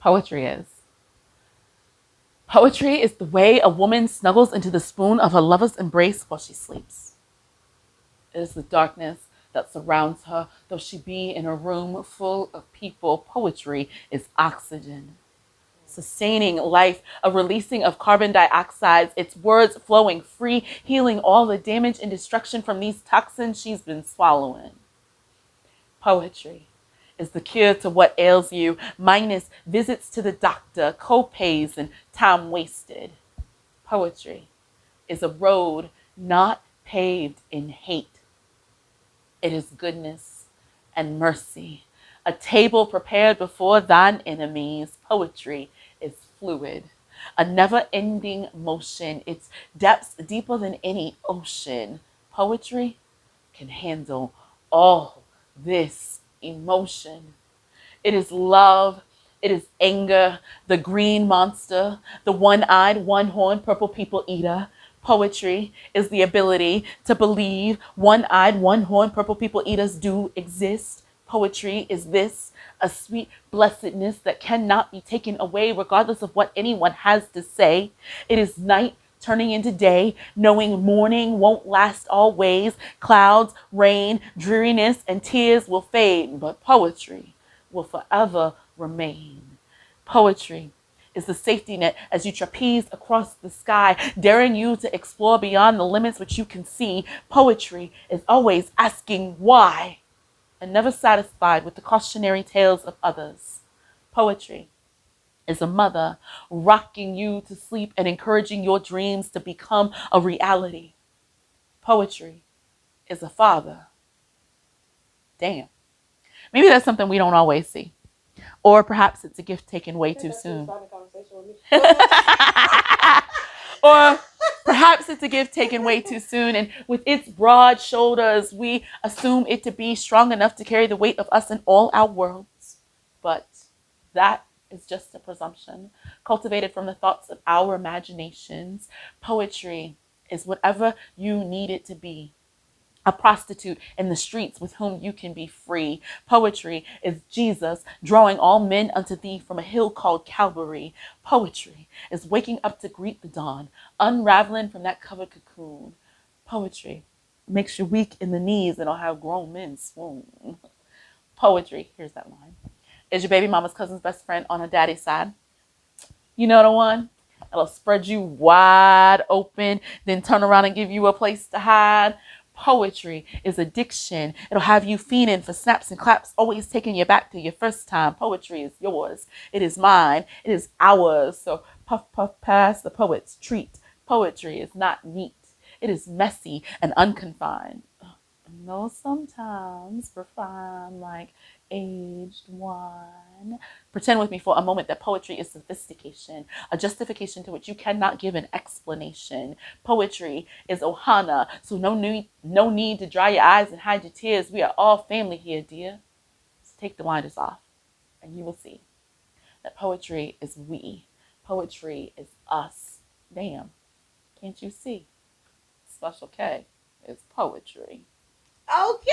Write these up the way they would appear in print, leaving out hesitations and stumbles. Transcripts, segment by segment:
poetry is. Poetry is the way a woman snuggles into the spoon of her lover's embrace while she sleeps. It is the darkness that surrounds her, though she be in a room full of people. Poetry is oxygen, sustaining life, a releasing of carbon dioxide, its words flowing free, healing all the damage and destruction from these toxins she's been swallowing. Poetry is the cure to what ails you, minus visits to the doctor, co-pays, and time wasted. Poetry is a road not paved in hate. It is goodness and mercy, a table prepared before thine enemies. Poetry is fluid, a never-ending motion, its depths deeper than any ocean. Poetry can handle all this emotion. It is love, it is anger, the green monster, the one-eyed, one-horned, purple people eater. Poetry is the ability to believe one-eyed, one-horned, purple people eaters do exist. Poetry is this, a sweet blessedness that cannot be taken away regardless of what anyone has to say. It is night turning into day, knowing morning won't last always. Clouds, rain, dreariness, and tears will fade, but poetry will forever remain. Poetry is the safety net as you trapeze across the sky, daring you to explore beyond the limits which you can see. Poetry is always asking why, and never satisfied with the cautionary tales of others. Poetry is a mother rocking you to sleep and encouraging your dreams to become a reality. Poetry is a father. Damn. Maybe that's something we don't always see. Or perhaps it's a gift taken way too soon. Or perhaps it's a gift taken way too soon, and with its broad shoulders, we assume it to be strong enough to carry the weight of us in all our worlds. But that is just a presumption, cultivated from the thoughts of our imaginations. Poetry is whatever you need it to be. A prostitute in the streets with whom you can be free. Poetry is Jesus drawing all men unto thee from a hill called Calvary. Poetry is waking up to greet the dawn, unraveling from that covered cocoon. Poetry makes you weak in the knees and it'll have grown men swoon. Poetry, here's that line, is your baby mama's cousin's best friend on her daddy's side. You know the one? It'll spread you wide open, then turn around and give you a place to hide. Poetry is addiction. It'll have you fiending for snaps and claps, always taking you back to your first time. Poetry is yours. It is mine. It is ours. So puff, puff, pass the poet's treat. Poetry is not neat. It is messy and unconfined. No, sometimes refined like aged wine. Pretend with me for a moment that poetry is sophistication, a justification to which you cannot give an explanation. Poetry is ohana, so no need to dry your eyes and hide your tears. We are all family here, dear. So take the blinders off, and you will see that poetry is we. Poetry is us. Damn, can't you see? Special K is poetry. Okay.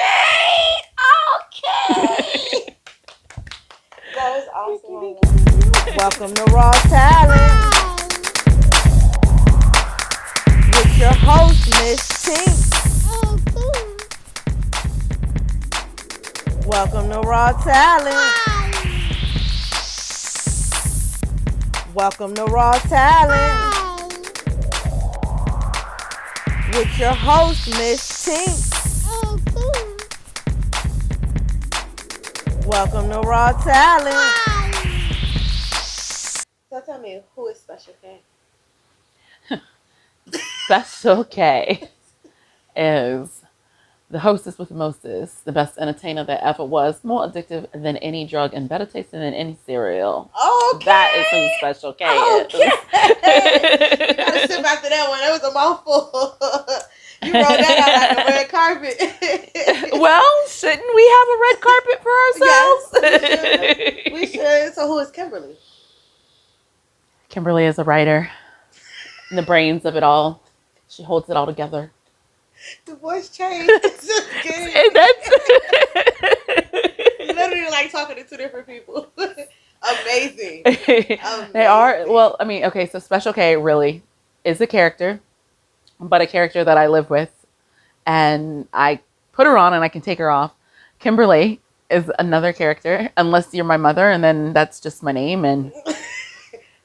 That was awesome. Welcome to Raw Talent with your host, Miss Tink. Welcome to Raw Talent. Welcome to Raw Talent with your host, Miss Tink. Welcome to Raw Talent. So tell me, who is Special K? Special K is the hostess with the mostest, the best entertainer that ever was, more addictive than any drug and better tasting than any cereal. Okay. That is who Special K is. You gotta sip after that one. That was a mouthful. You rolled that out like a red carpet. Well, shouldn't we have a red carpet for ourselves? Yes, we should. So who is Kimberly? Kimberly is a writer. And the brains of it all. She holds it all together. The voice changed. It's just kidding. And that's You literally like talking to two different people. Amazing. They are, well, I mean, okay, so Special K really is a character, but a character that I live with, and I put her on and I can take her off. Kimberly is another character, unless you're my mother, and then that's just my name. And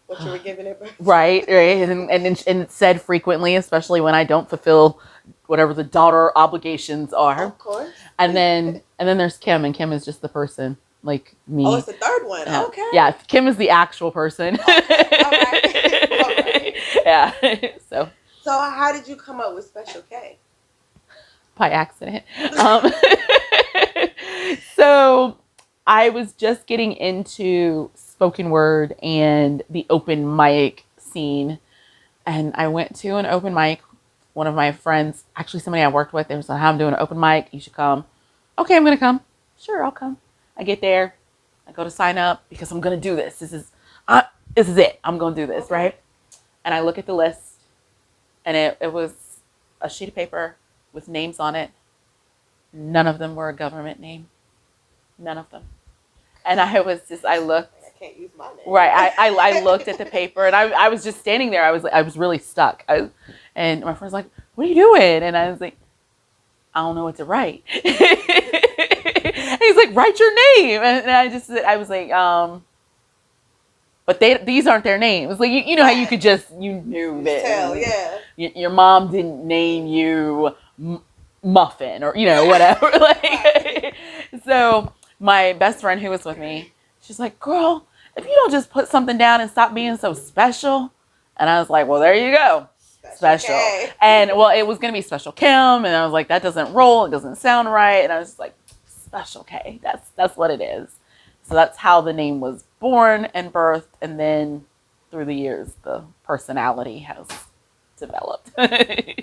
what you were giving it birth. right, and it's said frequently, especially when I don't fulfill whatever the daughter obligations are. Of course. And then there's Kim, and Kim is just the person, like me. Oh, it's the third one. Okay. Yeah, Kim is the actual person. Okay. All right. All right. Yeah. So how did you come up with Special K? By accident. So I was just getting into spoken word and the open mic scene, and I went to an open mic. One of my friends, actually somebody I worked with, they was like, I'm doing an open mic, you should come. Okay, I'm gonna come. Sure, I'll come. I get there, I go to sign up because I'm gonna do this. This is it. I'm gonna do this, okay. Right? And I look at the list, and it was a sheet of paper with names on it. None of them were a government name. None of them. And I looked. I can't use my name. Right. I looked at the paper, and I was just standing there. I was really stuck. And my friend's like, what are you doing? And I was like, I don't know what to write. And he's like, write your name. And I was like, but these aren't their names. Like, you know how you could you knew that. Tell, yeah. Your mom didn't name you Muffin or, whatever. Like, so my best friend who was with me, she's like, girl, if you don't just put something down and stop being so special. And I was like, well, there you go. Special. And well, it was going to be Special Kim. And I was like, that doesn't roll. It doesn't sound right. And I was just like, Special K. That's what it is. So that's how the name was born and birthed. And then through the years, the personality has developed.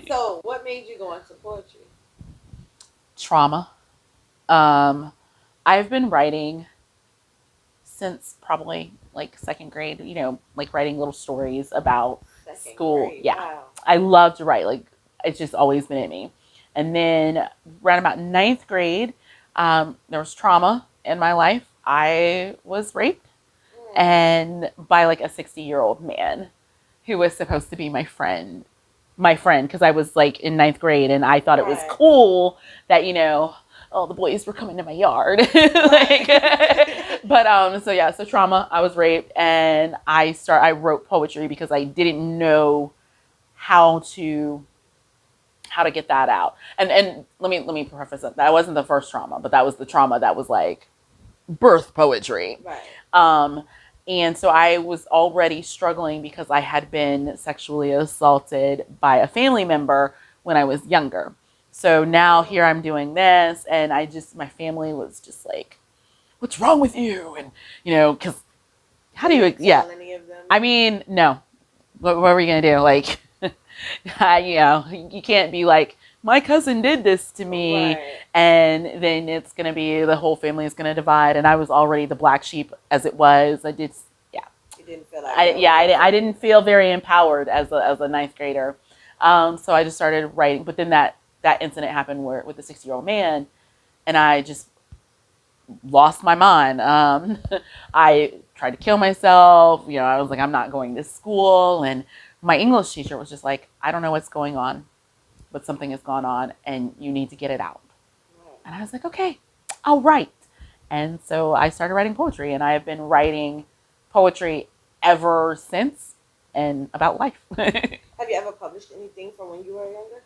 So what made you go into poetry? Trauma. I've been writing since probably like second grade, like writing little stories about school. Grade. Yeah. Wow. I love to write. Like, it's just always been in me. And then around about 9th grade, there was trauma in my life. I was raped and by like a 60-year-old man who was supposed to be my friend, because I was like in 9th grade and I thought it was cool that, the boys were coming to my yard. So trauma, I was raped, and I wrote poetry because I didn't know how to get that out. And let me preface it. That wasn't the first trauma, but that was the trauma that was like birth poetry. Right. And so I was already struggling because I had been sexually assaulted by a family member when I was younger. So now here I'm doing this, and my family was just like, what's wrong with you? And, because how do you, yeah. Any of them? I mean, no. What are we going to do? Like, you can't be like, my cousin did this to me, right. And then it's going to be, the whole family is going to divide. And I was already the black sheep as it was. I did, yeah. You didn't feel like I didn't feel very empowered as a 9th grader. So I just started writing. But then that incident happened with the 60-year-old man, and I just lost my mind. I tried to kill myself. I was like, I'm not going to school. And my English teacher was just like, I don't know what's going on, but something has gone on and you need to get it out. And I was like, okay, I'll write. And so I started writing poetry, and I have been writing poetry ever since, and about life. Have you ever published anything from when you were younger?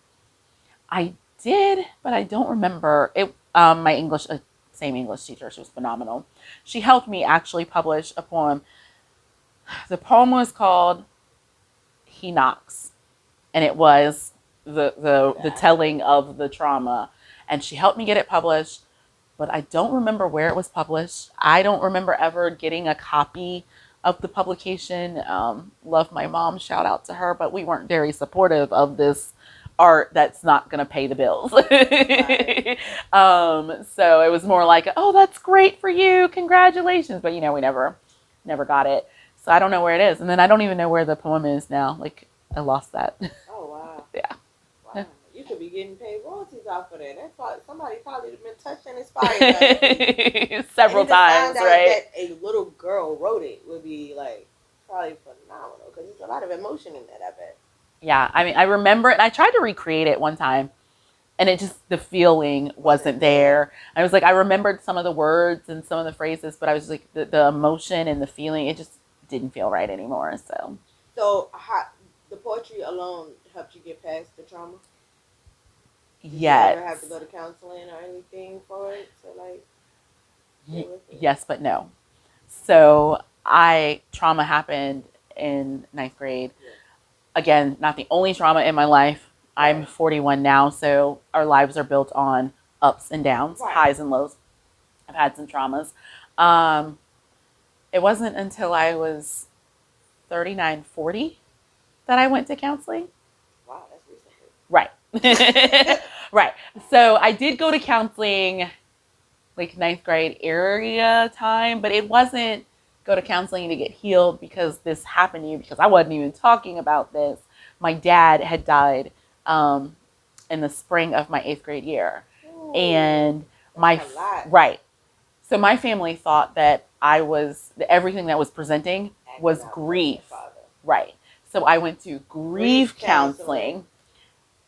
I did, but I don't remember it. My English, same English teacher, she was phenomenal. She helped me actually publish a poem. The poem was called He Knocks, and it was the telling of the trauma. And she helped me get it published, but I don't remember where it was published. I don't remember ever getting a copy of the publication. Love my mom, shout out to her, but we weren't very supportive of this art that's not going to pay the bills. Right. So it was more like, oh, that's great for you, congratulations, but we never got it. So I don't know where it is, and then I don't even know where the poem is now. Like, I lost that. Oh wow. Yeah. Wow. You could be getting paid royalties off of that. That's why somebody probably been touched and inspired by it. Several times, find out right? that a little girl wrote it would be like probably phenomenal because there's a lot of emotion in that. I bet. Yeah, I mean, I remember it. And I tried to recreate it one time, and it just the feeling wasn't there. I was like, I remembered some of the words and some of the phrases, but I was like, the emotion and the feeling, it just didn't feel right anymore. So how, the poetry alone helped you get past the trauma? Did you ever have to go to counseling or anything for it to like deal with it? Yes, but no. So trauma happened in ninth grade. Yeah. Again, not the only trauma in my life. Right. I'm 41 now, so our lives are built on ups and downs, right. Highs and lows. I've had some traumas. It wasn't until I was 39, 40 that I went to counseling. Wow, that's recently. Right. Right. So I did go to counseling like ninth grade area time, but it wasn't go to counseling to get healed because this happened to you, because I wasn't even talking about this. My dad had died in the spring of my 8th grade year. Ooh, and right. So my family thought that everything that was presenting was grief. Right. So I went to grief counseling,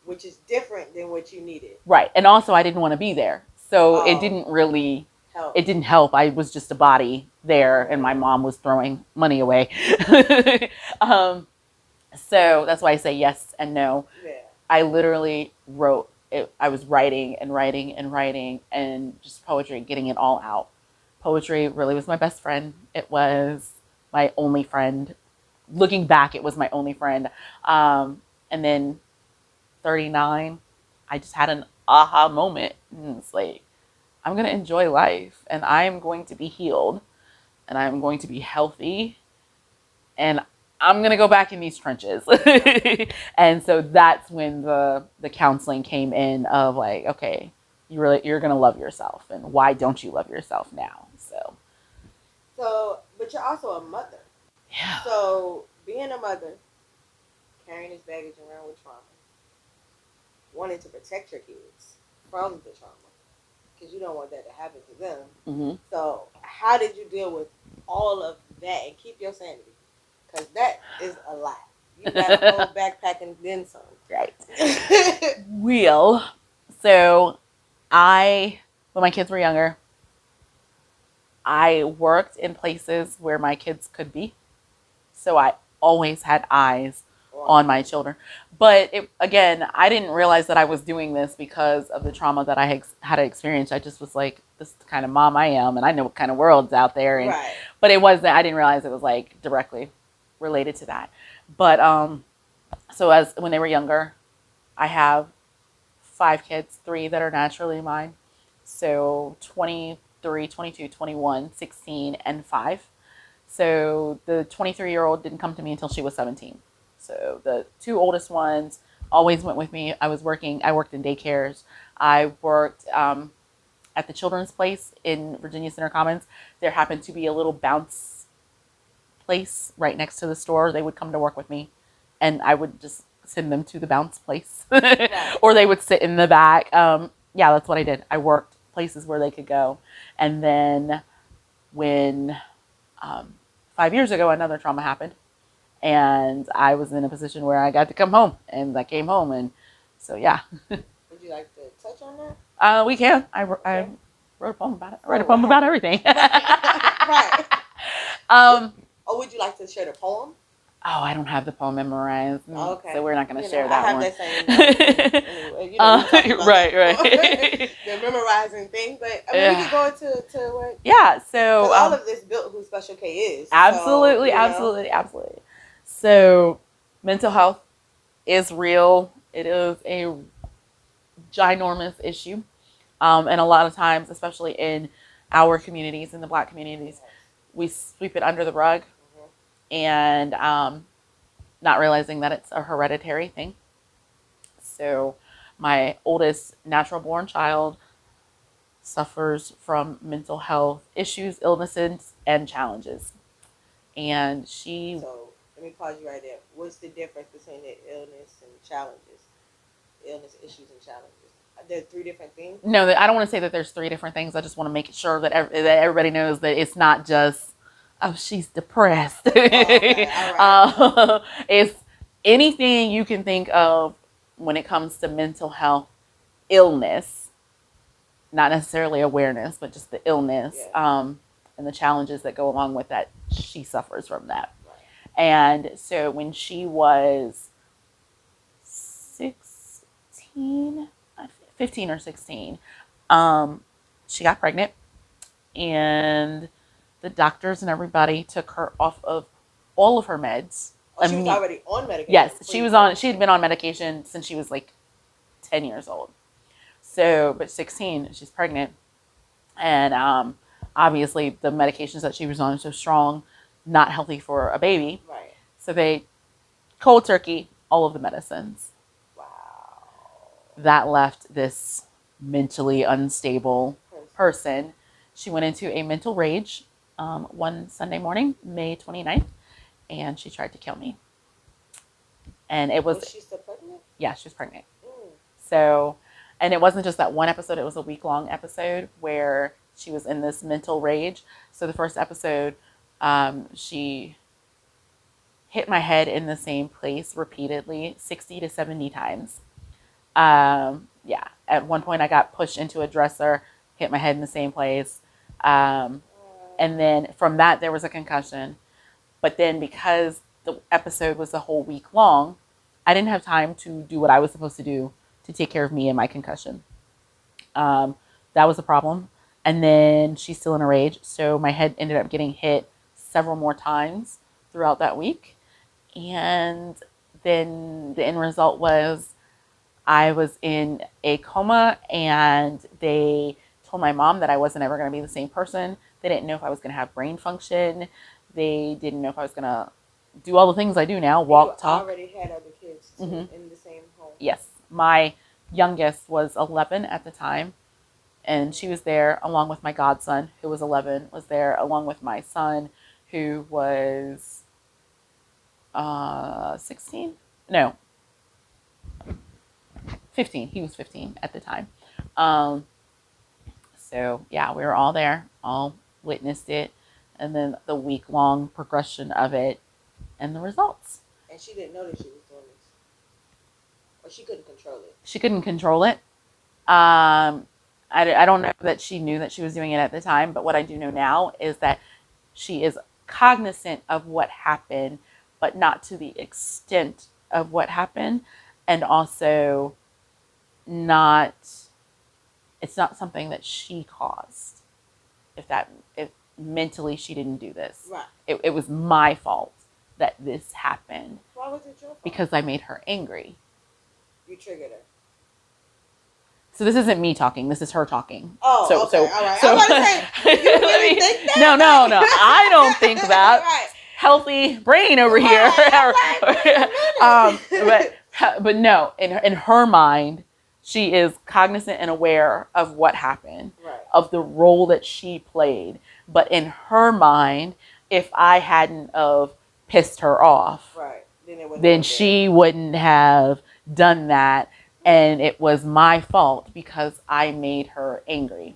which is different than what you needed. Right. And also I didn't want to be there. So it didn't really help. It didn't help. I was just a body there, and my mom was throwing money away. So that's why I say yes and no. Yeah. I literally wrote it. I was writing and writing and writing and just poetry, getting it all out. Poetry really was my best friend. It was my only friend. Looking back, it was my only friend. And then 39, I just had an aha moment. And it's like, I'm going to enjoy life, and I'm going to be healed, and I'm going to be healthy, and I'm going to go back in these trenches. And so that's when the counseling came in of like, okay, you're going to love yourself, and why don't you love yourself now? So, but you're also a mother. Yeah. So being a mother, carrying this baggage around with trauma, wanting to protect your kids from the trauma, because you don't want that to happen to them. Mm-hmm. So how did you deal with all of that and keep your sanity? Because that is a lot. You got a whole backpack and then some. Right. So when my kids were younger, I worked in places where my kids could be. So I always had eyes on my children. But again, I didn't realize that I was doing this because of the trauma that I had experienced. I just was like, this is the kind of mom I am, and I know what kind of world's out there. And, right. But it wasn't, I didn't realize it was like directly related to that. But so when they were younger, I have 5 kids, 3 that are naturally mine. So 23, 22, 21, 16, and 5. So the 23-year-old didn't come to me until she was 17. So the 2 oldest ones always went with me. I worked in daycares. I worked at the Children's Place in Virginia Center Commons. There happened to be a little bounce place right next to the store. They would come to work with me, and I would just send them to the bounce place. Or they would sit in the back. Yeah, that's what I did. I worked places where they could go. And then when 5 years ago, another trauma happened, and I was in a position where I got to come home, and I came home, and so yeah. Would you like to touch on that? We can. I wrote a poem about it. I wrote a poem about everything. Right. Or would you like to share the poem? Oh, I don't have the poem memorized. Okay. So we're not going to share that one. I have that same anyway. Right. The memorizing thing, but I mean, we can go into what. Yeah. So all of this built who Special K is. Absolutely, so, absolutely. So mental health is real. It is a ginormous issue, and a lot of times, especially in our communities, in the Black communities, we sweep it under the rug. And not realizing that it's a hereditary thing. So my oldest natural born child suffers from mental health issues, illnesses, and challenges. And So let me pause you right there. What's the difference between the illness and challenges? illness, issues, and challenges? There are 3 different things. No, I don't want to say that there's 3 different things. I just want to make sure that that everybody knows that it's not just, oh, she's depressed. Oh, okay. All right. It's anything you can think of when it comes to mental health, illness, not necessarily awareness, but just the illness, Yeah. And the challenges that go along with that. She suffers from that. Right. And so when she was 16, 15 or 16, she got pregnant, and the doctors and everybody took her off of all of her meds. Oh, she was already on medication. Yes, she was on. She had been on medication since she was like 10 years old. So, but 16, she's pregnant, and obviously the medications that she was on are so strong, not healthy for a baby. Right. So they cold turkey all of the medicines. Wow. That left this mentally unstable person. She went into a mental rage one Sunday morning, May 29th, and she tried to kill me. And it was she still pregnant? Yeah, she was pregnant. So, and it wasn't just that one episode, it was a week-long episode where she was in this mental rage. So the first episode, she hit my head in the same place repeatedly 60 to 70 times. Yeah, at one point I got pushed into a dresser, hit my head in the same place. And then from that, there was a concussion. But then because the episode was a whole week long, I didn't have time to do what I was supposed to do to take care of me and my concussion. That was a problem. And then she's still in a rage. So my head ended up getting hit several more times throughout that week. And then the end result was I was in a coma, and they told my mom that I wasn't ever going to be the same person. They didn't know if I was going to have brain function. They didn't know if I was going to do all the things I do now, walk, talk. You already had other kids too, in the same home. Yes. My youngest was 11 at the time, and she was there along with my godson, who was 11, was there along with my son, who was 16? No. 15. He was 15 at the time. So, yeah, we were all there, all witnessed it, and then the week-long progression of it and the results. And she didn't know that she was doing this? Or she couldn't control it? She couldn't control it. I don't know that she knew that she was doing it at the time, but what I do know now is that she is cognizant of what happened, but not to the extent of what happened, and also it's not something that she caused. If mentally she didn't do this. Right. It was my fault that this happened. Why was it your fault? Because I made her angry. You triggered her. So this isn't me talking. This is her talking. Oh, so, okay. All right. I was going to say, you really think that? No. I don't think that. Right. Healthy brain over here. But no, in her mind, she is cognizant and aware of what happened, right, of the role that she played. But in her mind, if I hadn't of pissed her off, right, then she wouldn't have done that. And it was my fault because I made her angry.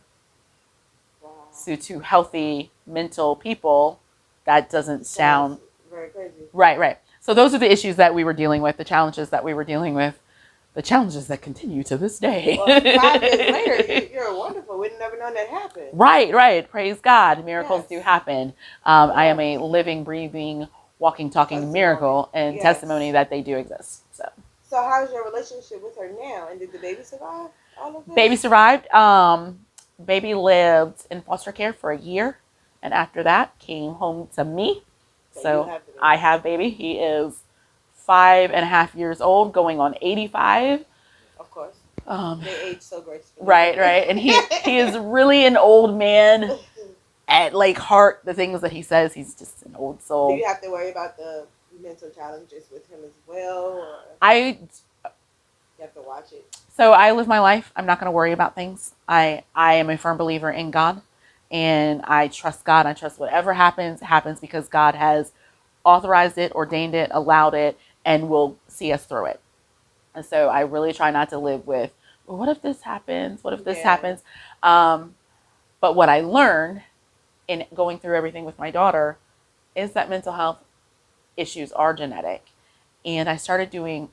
Wow. So to healthy mental people, that doesn't sound very crazy. Right. So those are the issues that we were dealing with, the challenges that we were dealing with, the challenges that continue to this day. Well, 5 years later, you're wonderful. We'd never known that happened. Right. Praise God. Miracles Yes. do happen. I am a living, breathing, walking, talking testimony. Miracle and Yes. testimony that they do exist. So how's your relationship with her now? And did the baby survive all of this? Baby survived. Baby lived in foster care for a year. And after that, came home to me. So I have baby. He is 5.5 years old, going on 85. Of course. They age so gracefully. Right. And he is really an old man at heart. The things that he says, he's just an old soul. Do you have to worry about the mental challenges with him as well? Or you have to watch it? So I live my life. I'm not going to worry about things. I am a firm believer in God. And I trust God. I trust whatever happens because God has authorized it, ordained it, allowed it, and will see us through it. And so I really try not to live with, well, what if this happens? What if this Yeah. happens? But what I learned in going through everything with my daughter is that mental health issues are genetic. And I started doing,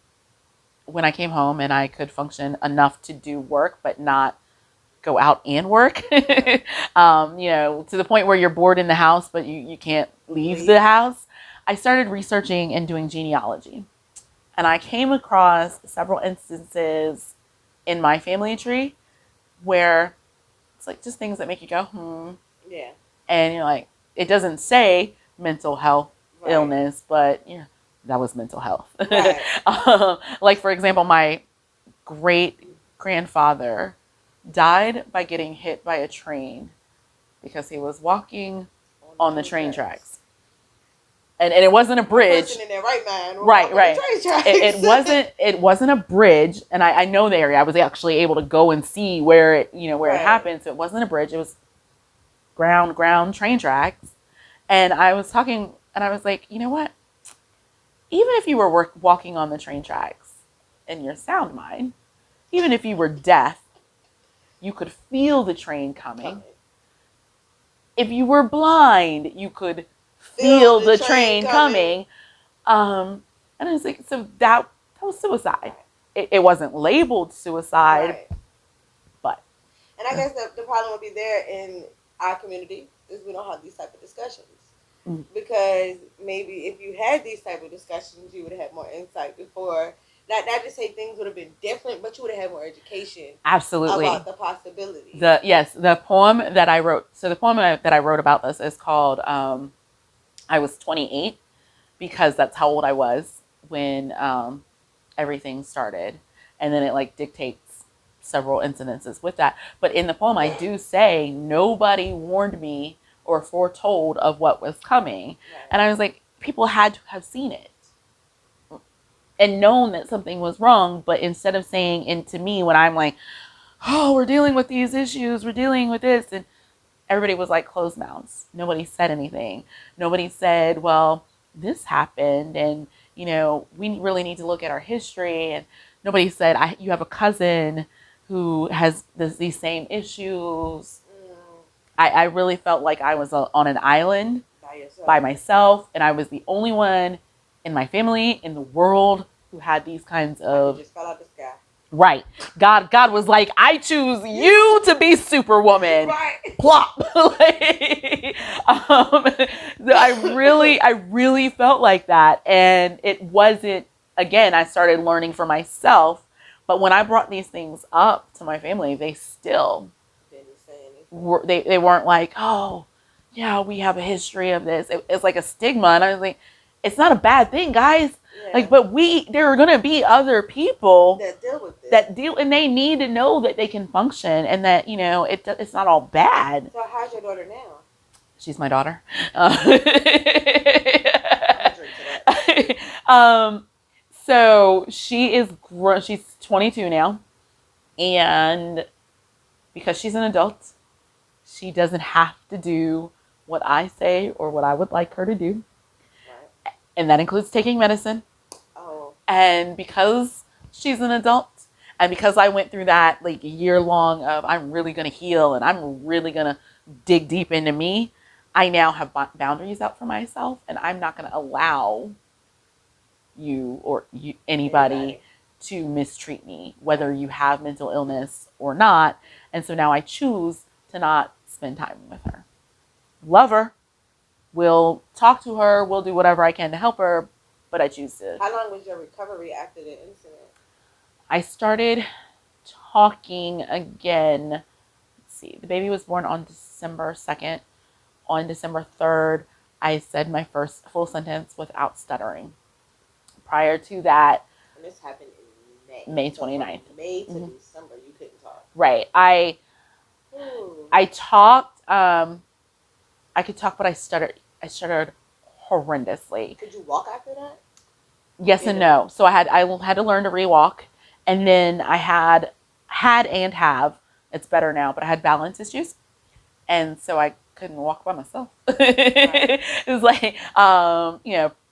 when I came home and I could function enough to do work, but not go out and work, to the point where you're bored in the house, but you can't leave the house. I started researching and doing genealogy. And I came across several instances in my family tree where it's like just things that make you go, Yeah. And you're like, it doesn't say mental health illness, but that was mental health. Right. Like, for example, my great grandfather died by getting hit by a train because he was walking on the train tracks. And it wasn't a bridge. A person in their right mind. Right. Train tracks. It wasn't a bridge, and I know the area. I was actually able to go and see where it happened. So it wasn't a bridge. It was ground train tracks. And I was talking, and I was like, you know what? Even if you were walking on the train tracks in your sound mind, even if you were deaf, you could feel the train coming. If you were blind, you could feel the train coming. And I was like, so that was suicide. It wasn't labeled suicide, but. And I guess the problem would be there in our community is we don't have these type of discussions. Because maybe if you had these type of discussions, you would have had more insight before. Not to say things would have been different, but you would have had more education. Absolutely. About the possibilities. The poem that I wrote. So the poem that I wrote about this is called I Was 28, because that's how old I was when everything started. And then it dictates several incidences with that. But in the poem, I do say nobody warned me or foretold of what was coming. Right. And I was like, people had to have seen it and known that something was wrong. But instead of saying, and to me, when I'm like, oh, we're dealing with these issues, we're dealing with this, and everybody was like closed mouths. Nobody said anything. Nobody said, well, this happened, and we really need to look at our history. And nobody said, you have a cousin who has these same issues. I really felt like I was on an island by myself, and I was the only one in my family, in the world, who had these kinds of. You just fell out the sky. Right. God was like, I choose you to be Superwoman. Right. Plop. I really felt like that. And it wasn't, again, I started learning for myself. But when I brought these things up to my family, they still they weren't like, oh, yeah, we have a history of this. It's like a stigma. And I was like, it's not a bad thing, guys. Yeah. But there are going to be other people that deal with this. And they need to know that they can function and that, it's not all bad. So how's your daughter now? She's my daughter. So she's 22 now. And because she's an adult, she doesn't have to do what I say or what I would like her to do. Right. And that includes taking medicine. Oh. And because she's an adult, and because I went through that year long of I'm really going to heal and I'm really going to dig deep into me, I now have boundaries out for myself, and I'm not going to allow you or anybody to mistreat me, whether you have mental illness or not. And so now I choose to not spend time with her. Love her. We'll talk to her. We'll do whatever I can to help her, but I choose to. How long was your recovery after the incident? I started talking again. Let's see. The baby was born on December 2nd. On December 3rd, I said my first full sentence without stuttering. Prior to that. And this happened in May 29th. So May to December, you couldn't talk. Right. I talked. I could talk, but I stuttered. I stuttered horrendously. Could you walk after that? Yes and no. So I had to learn to rewalk, and then I had and have. It's better now, but I had balance issues, and so I couldn't walk by myself. Right. It was like,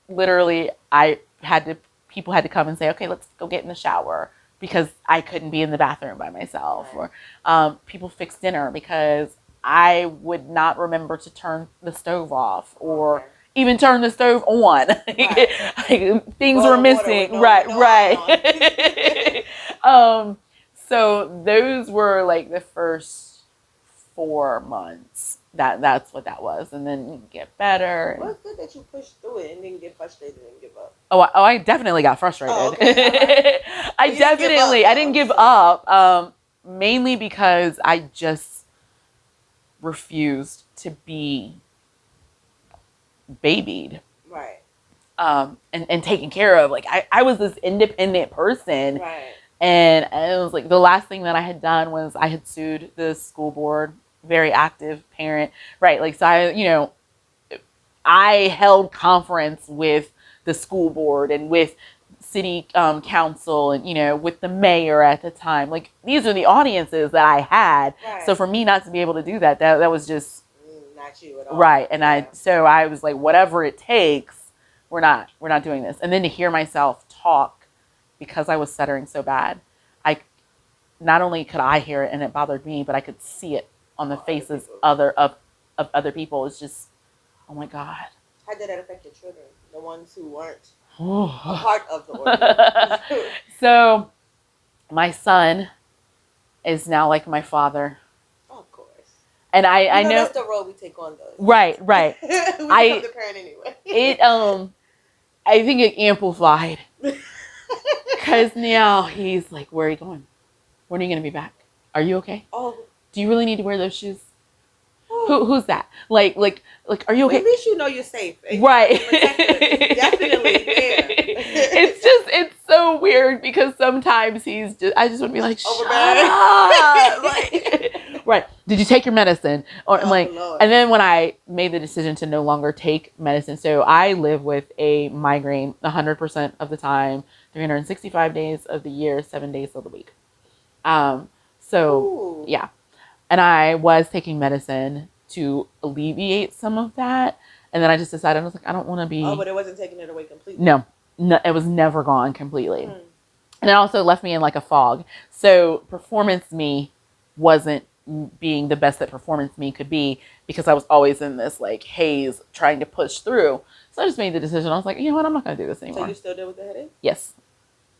literally, I had to people had to come and say, okay, let's go get in the shower because I couldn't be in the bathroom by myself. Right. Or people fixed dinner because I would not remember to turn the stove off or even turn the stove on. Right. Things Boil were water missing. with no Right. So those were like the first 4 months. That's what that was. And then you get better. Well, it's good that you pushed through it and didn't get frustrated and give up. I definitely got frustrated. Oh, okay. I didn't give up. Mainly because I just refused to be babied. Right. And taken care of. Like I was this independent person. Right. And it was like the last thing that I had done was I had sued the school board, very active parent. Right. Like, so I held conference with the school board and with city council and, with the mayor at the time. Like, these are the audiences that I had. Right. So for me not to be able to do that was just not you at all. Right. And so I was like, whatever it takes, we're not doing this. And then to hear myself talk because I was stuttering so bad, not only could I hear it and it bothered me, but I could see it on the faces of other people. It's just, oh my God. How did that affect your children? The ones who weren't a part of the ordeal? So my son is now like my father. Oh, of course. And I know that's the role we take on though. Right. we become the parent anyway. I think it amplified. Because now he's like, where are you going? When are you going to be back? Are you okay? Oh. Do you really need to wear those shoes? Oh. Who's that? Like, are you okay? At least you know you're safe. Right. Definitely there. It's so weird because sometimes I just want to be like, shut up. Right. Did you take your medicine? Or Lord. And then when I made the decision to no longer take medicine, so I live with a migraine 100% of the time, 365 days of the year, 7 days of the week. Ooh. Yeah. And I was taking medicine to alleviate some of that. And then I just decided, I was like, I don't want to be. Oh, but it wasn't taking it away completely. No, it was never gone completely. And it also left me in like a fog. So performance me wasn't being the best that performance me could be because I was always in this like haze trying to push through. So I just made the decision. I was like, you know what? I'm not going to do this anymore. So you still deal with the headache? Yes.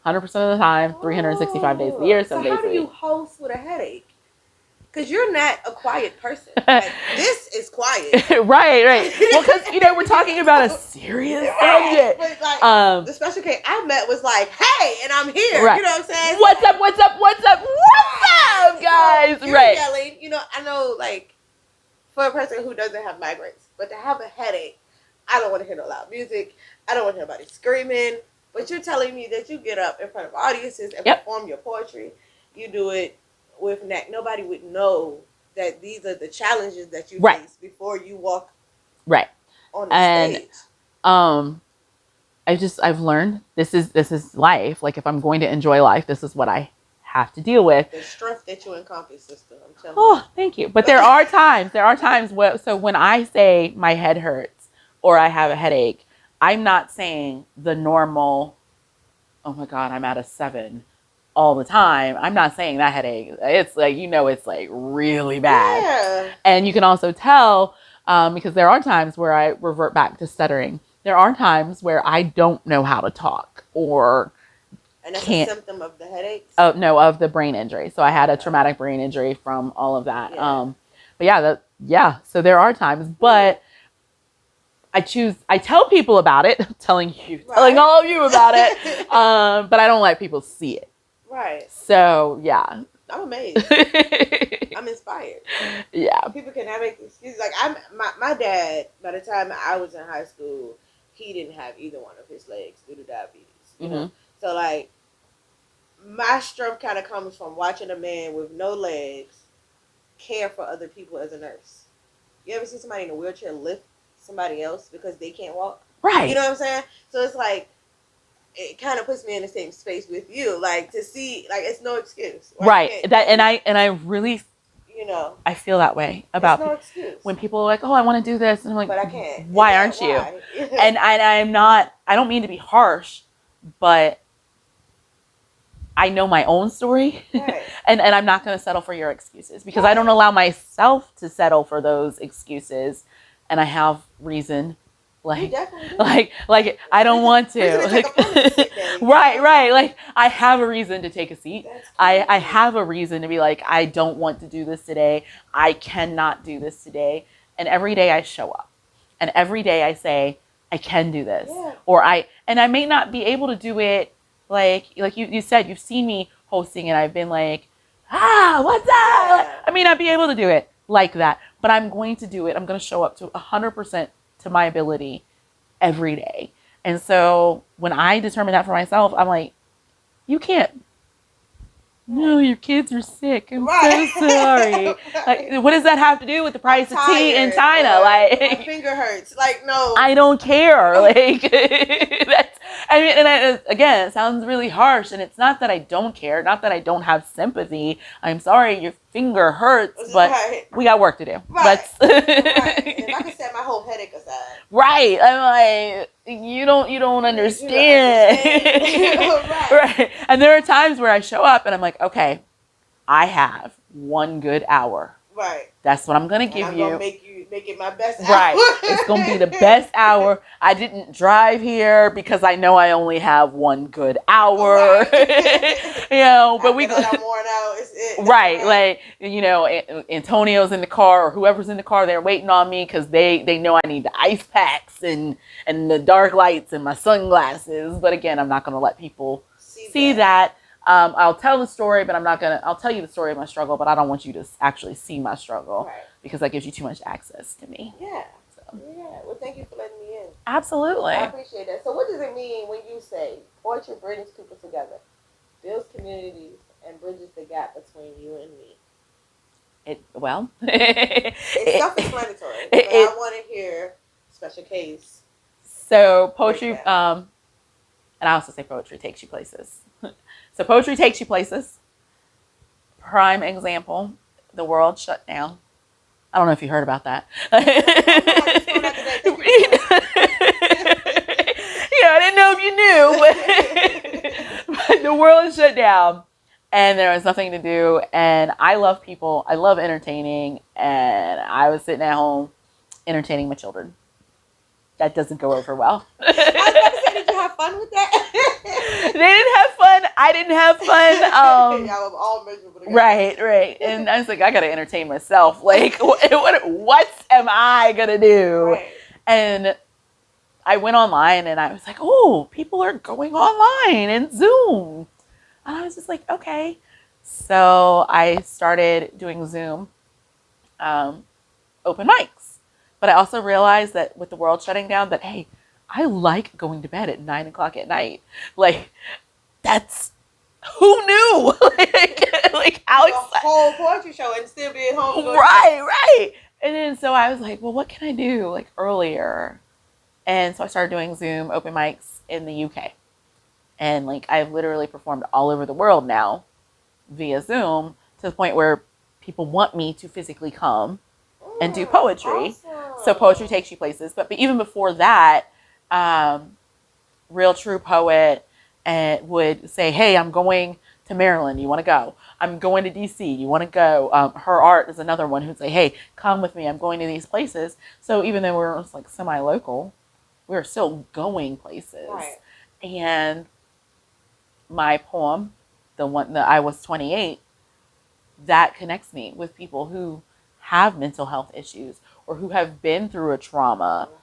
100% of the time, 365 days of the year, 7 days a week. So how do you host with a headache? Because you're not a quiet person. Like, this is quiet. Right. Well, because, we're talking about a serious subject. But like, the special case I met was like, hey, and I'm here. Right. You know what I'm saying? What's up, guys? So you're right. Yelling. I know, like, for a person who doesn't have migraines, but to have a headache, I don't want to hear no loud music. I don't want to hear anybody screaming. But you're telling me that you get up in front of audiences and perform your poetry. You do it with neck. Nobody would know that these are the challenges that you face before you walk on the stage. I've learned this is life. Like, if I'm going to enjoy life, this is what I have to deal with. The strength that you encompass, sister. I'm telling you. Oh, thank you. But there are times so when I say my head hurts or I have a headache, I'm not saying the normal, oh my God, I'm at a 7 all the time. I'm not saying that headache. It's like, it's like really bad. Yeah. And you can also tell, because there are times where I revert back to stuttering. There are times where I don't know how to talk or and that's can't. A symptom of the headaches? Oh, no, of the brain injury. So I had a traumatic brain injury from all of that. Yeah. So there are times, but I tell people about it, telling all of you about it, but I don't let people see it. Right. So, yeah. I'm amazed. I'm inspired. Yeah. People can have excuses. Like, my dad, by the time I was in high school, he didn't have either one of his legs due to diabetes. You know? So, like, my strength kind of comes from watching a man with no legs care for other people as a nurse. You ever see somebody in a wheelchair lift somebody else because they can't walk? Right. You know what I'm saying? So it's like, it kind of puts me in the same space with you, like, to see, like, it's no excuse. Right. That and I really, I feel that way about no excuse. When people are like, oh, I want to do this, and I'm like, but I can't. Why aren't you? And I don't mean to be harsh, but I know my own story. Right. and I'm not going to settle for your excuses because I don't allow myself to settle for those excuses. And I have reason. You definitely do. Like I don't want to. Reason to take a permanent seat then. Right. Like I have a reason to take a seat. That's I crazy. have a reason to be like, I don't want to do this today. I cannot do this today. And every day I show up. And every day I say, I can do this. Yeah. And I may not be able to do it like you said, you've seen me hosting and I've been like, what's up? Yeah. I may not be able to do it like that, but I'm going to do it. I'm going to show up to 100% to my ability every day. And so when I determine that for myself, I'm like, you can't. No, your kids are sick. I'm so sorry. Like, what does that have to do with the price of tea in China? Like, my finger hurts. Like, no. I don't care. Like, that's. I mean, again, it sounds really harsh, and it's not that I don't care, not that I don't have sympathy. I'm sorry, your finger hurts, but we got work to do. Right. Right. And I can set my whole headache aside. Right. I'm like, you don't understand. Right. And there are times where I show up and I'm like, okay, I have 1 good hour. Right. That's what I'm gonna give I'm you. gonna make it my best hour. Right. It's gonna be the best hour. I didn't drive here because I know I only have 1 good hour. Right. But we I'm worn out. It's it. Right. Like, Antonio's in the car or whoever's in the car, they're waiting on me because they know I need the ice packs and the dark lights and my sunglasses. But again, I'm not gonna let people see that. I'll tell the story, but I'll tell you the story of my struggle, but I don't want you to actually see my struggle because that gives you too much access to me. Yeah. So. Yeah. Well, thank you for letting me in. Absolutely. I appreciate that. So what does it mean when you say poetry brings people together, builds communities, and bridges the gap between you and me? It's self-explanatory. But I want to hear special case. So poetry, and I also say poetry takes you places. So poetry takes you places. Prime example, the world shut down. I don't know if you heard about that. I didn't know if you knew, but the world is shut down and there was nothing to do. And I love people. I love entertaining. And I was sitting at home entertaining my children. That doesn't go over well. I was about to say, did you have fun with that? They didn't have fun. I didn't have fun. Y'all was all miserable together. Right. And I was like, I gotta entertain myself. Like, what am I gonna do? Right. And I went online and I was like, oh, people are going online and Zoom. And I was just like, okay. So I started doing Zoom open mics. But I also realized that with the world shutting down that, hey, I like going to bed at 9 o'clock at night. Like, that's, who knew? like how exciting. A whole poetry show and still be at home. Right. And then so I was like, well, what can I do like earlier? And so I started doing Zoom open mics in the UK. And like, I've literally performed all over the world now via Zoom to the point where people want me to physically come and do poetry. Awesome. So poetry takes you places. But even before that, Real True Poet would say, hey, I'm going to Maryland. You want to go? I'm going to DC. You want to go? Her Art is another one who'd say, hey, come with me. I'm going to these places. So even though we're like semi-local, we're still going places. Right. And my poem, the one that I was 28, that connects me with people who have mental health issues or who have been through a trauma. Mm-hmm.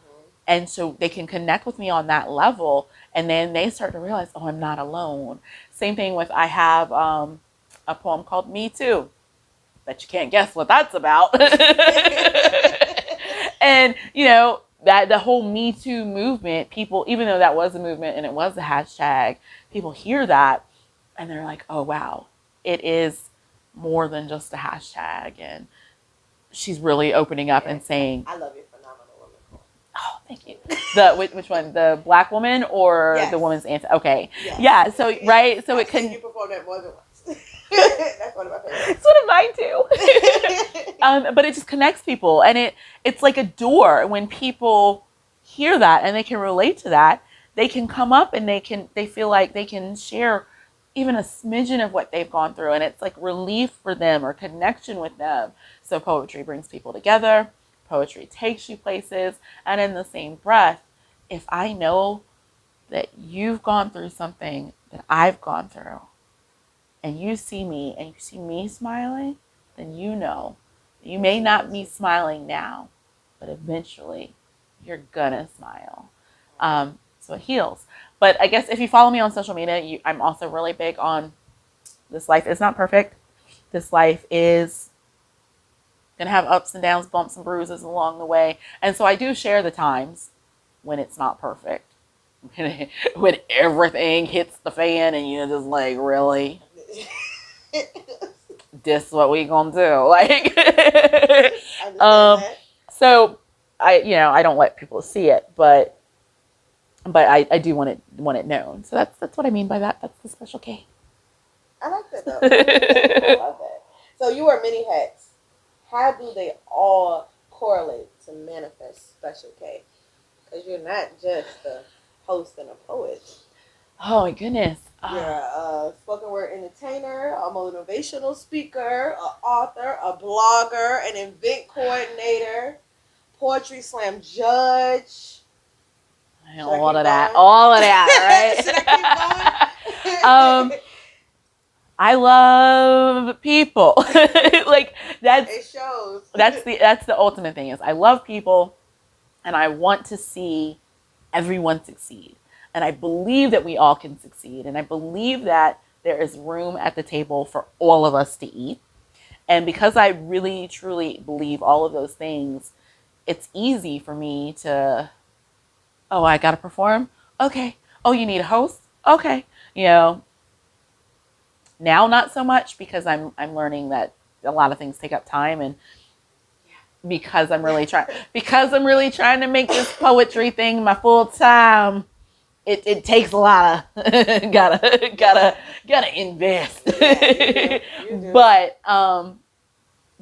And so they can connect with me on that level. And then they start to realize, oh, I'm not alone. Same thing with, I have a poem called Me Too. Bet you can't guess what that's about. And, that the whole Me Too movement, people, even though that was a movement and it was a hashtag, people hear that and they're like, oh, wow, it is more than just a hashtag. And she's really opening up and saying, I love your phenomenal woman. Oh, thank you. Which one? The Black woman or the woman's anthem? Okay. Yes. Yeah. So, right. So it can. You perform that more than once. That's one of my favorites. It's one of mine too. But it just connects people, and it's like a door when people hear that and they can relate to that. they can come up and they feel like they can share even a smidgen of what they've gone through, and it's like relief for them or connection with them. So poetry brings people together, poetry takes you places, and in the same breath, if I know that you've gone through something that I've gone through, and you see me and you see me smiling, then you know you may not be smiling now, but eventually you're gonna smile. So it heals. But I guess if you follow me on social media, I'm also really big on this life is not perfect. This life is going to have ups and downs, bumps and bruises along the way. And so I do share the times when it's not perfect. When everything hits the fan and you're just like, really? This is what we gonna do? Like, so I don't let people see it, but I do want it known. So that's what I mean by that. That's the special K. I like that though. I love that. So you wear many hats. How do they all correlate to manifest special K? Because you're not just a host and a poet. Oh my goodness. You're a spoken word entertainer, a motivational speaker, an author, a blogger, an event coordinator, poetry slam judge. All of that, right? Should I keep going? I love people. Like it shows. That's the ultimate thing is I love people, and I want to see everyone succeed. And I believe that we all can succeed. And I believe that there is room at the table for all of us to eat. And because I really, truly believe all of those things, it's easy for me to, oh, I got to perform? Okay. Oh, you need a host? Okay. Now not so much because I'm learning that a lot of things take up time, and because I'm really trying to make this poetry thing my full time. It takes a lot of gotta invest. Yeah, you do. But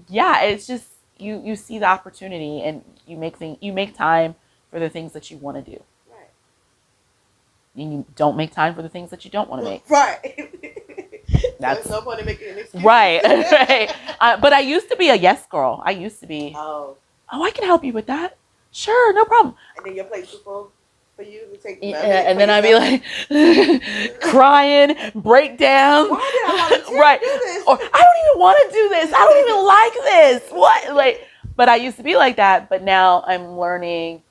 it's just you see the opportunity and you make time for the things that you want to do. Right. And you don't make time for the things that you don't want to make. Right. There's no point in making an excuse. Right. But I used to be a yes girl. I used to be. Oh, I can help you with that. Sure, no problem. And then your plate's too full for you to take. And then I'd be like crying, break down. Why did I volunteer right. to do this? Or I don't even want to do this. I don't even like this. What? Like, but I used to be like that. But now I'm learning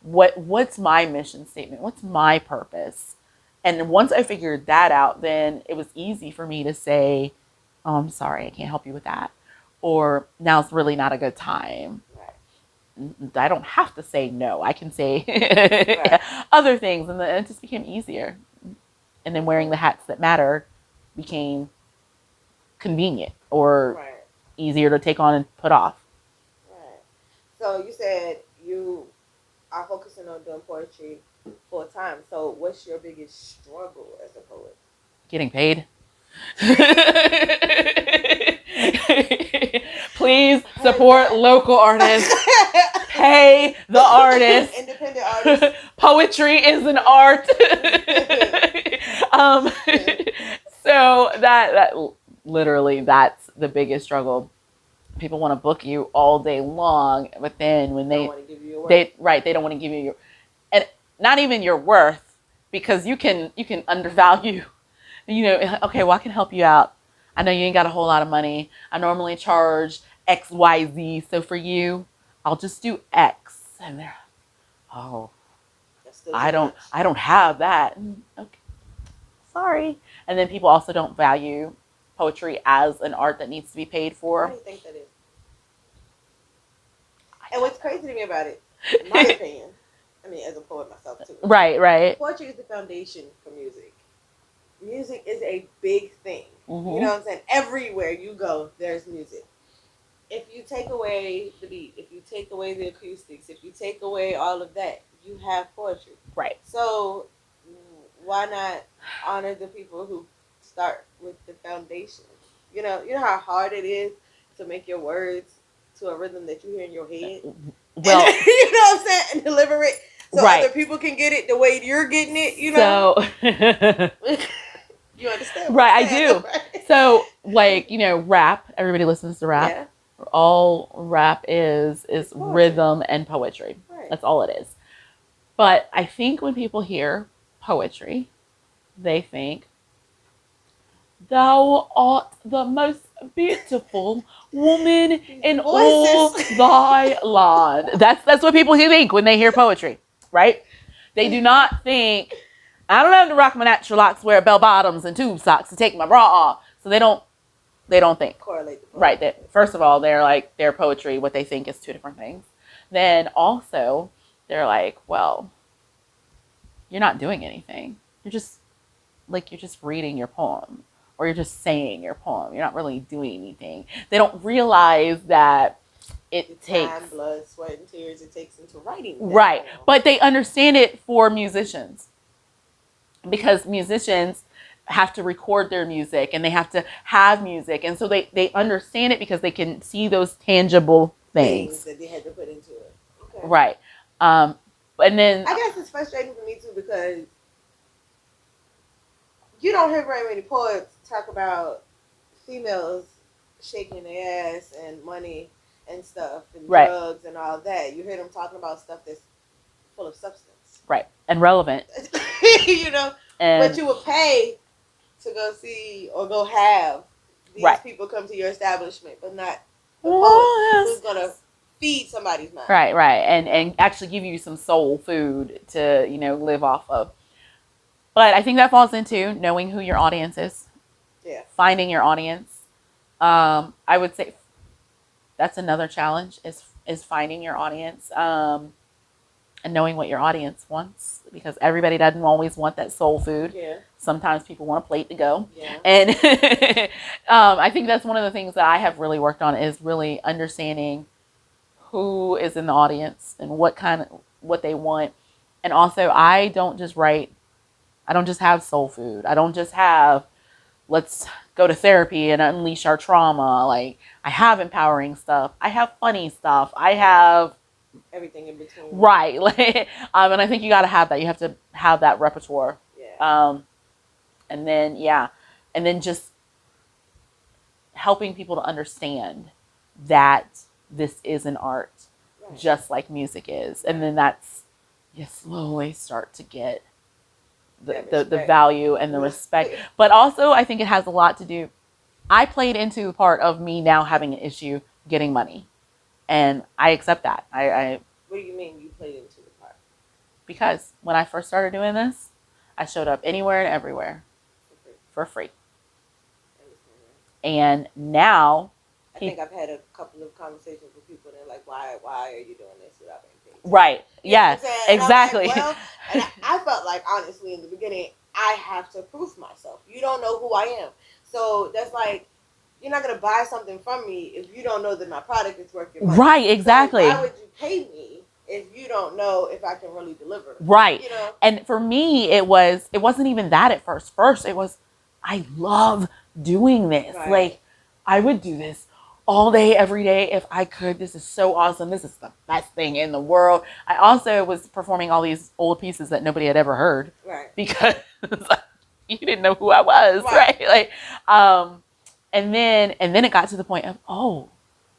what's my mission statement? What's my purpose? And once I figured that out, then it was easy for me to say, oh, I'm sorry, I can't help you with that. Or now's really not a good time. Right. I don't have to say no. I can say right. other things. And it just became easier. And then wearing the hats that mattered became convenient or right. easier to take on and put off. Right. So you said you are focusing on doing poetry full time. So what's your biggest struggle as a poet? Getting paid. Please support local artists. Pay the artists. Independent artists. Poetry is an art. So that literally that's the biggest struggle. People want to book you all day long, but then when they don't want to give you your worth. They don't want to give you your, and not even your worth, because you can undervalue. Okay, well, I can help you out. I know you ain't got a whole lot of money. I normally charge XYZ, so for you, I'll just do X. And they're, I don't have that. Okay, sorry. And then people also don't value poetry as an art that needs to be paid for. Why do you think that is? And what's crazy to me about it, in my opinion, I mean, as a poet myself too. Right. Poetry is the foundation for music. Music is a big thing. Mm-hmm. You know what I'm saying? Everywhere you go, there's music. If you take away the beat, if you take away the acoustics, if you take away all of that, you have poetry. Right. So why not honor the people who start with the foundation? You know how hard it is to make your words to a rhythm that you hear in your head? Well, you know what I'm saying? And deliver it so right. other people can get it the way you're getting it, you know? So, You understand right, I I'm saying, do. right? So, like, rap, everybody listens to rap. Yeah. All rap is It's poetry. rhythm and poetry. Right. That's all it is. But I think when people hear poetry, they think, "Thou art the most beautiful woman in all thy land." That's what people think when they hear poetry, right? They do not think, "I don't have to rock my natural locks, wear bell bottoms and tube socks to take my bra off." So they don't think. Correlate the poetry. Right. That first of all, they're like, their poetry, what they think is two different things. Then also, they're like, well, you're not doing anything. You're just reading your poem, or you're just saying your poem. You're not really doing anything. They don't realize that it takes time, blood, sweat, and tears it takes into writing. Right. Poem. But they understand it for musicians, because musicians have to record their music and they have to have music. And so they understand it because they can see those tangible things that they had to put into it. Okay. Right. And then I guess it's frustrating for me too, because you don't hear very many poets talk about females shaking their ass and money and stuff and drugs and all that. You hear them talking about stuff that's full of substance. Right. And relevant. But you would pay to go see or go have these people come to your establishment, but not the poet who's going to feed somebody's mind. Right. And actually give you some soul food to, live off of. But I think that falls into knowing who your audience is. Yeah. Finding your audience. I would say that's another challenge is finding your audience. And knowing what your audience wants, because everybody doesn't always want that soul food. Yeah. Sometimes people want a plate to go. Yeah. And I think that's one of the things that I have really worked on, is really understanding who is in the audience and what they want. And also, I don't just have soul food. I don't just have, let's go to therapy and unleash our trauma. Like, I have empowering stuff. I have funny stuff. I have everything in between. Right. And I think you got to have that. You have to have that repertoire. Yeah. And then just helping people to understand that this is an art, just like music is. And then you slowly start to get the value and the respect. But also, I think it has a lot to do. I played into the part of me now having an issue getting money. And I accept that. What do you mean you played into the part? Because when I first started doing this, I showed up anywhere and everywhere for free. And now, I think I've had a couple of conversations with people that are like, why are you doing this without being paid? Right. Yeah. Exactly. Like, well, and I felt like, honestly, in the beginning, I have to prove myself. You don't know who I am. So that's like, you're not going to buy something from me if you don't know that my product is worth your money. Right, exactly. So why would you pay me if you don't know if I can really deliver? Right. And for me, it wasn't even that at first. First, it was, I love doing this. Right. Like, I would do this all day, every day if I could. This is so awesome. This is the best thing in the world. I also was performing all these old pieces that nobody had ever heard. Right. Because you didn't know who I was. Right. Like, and then it got to the point of, oh,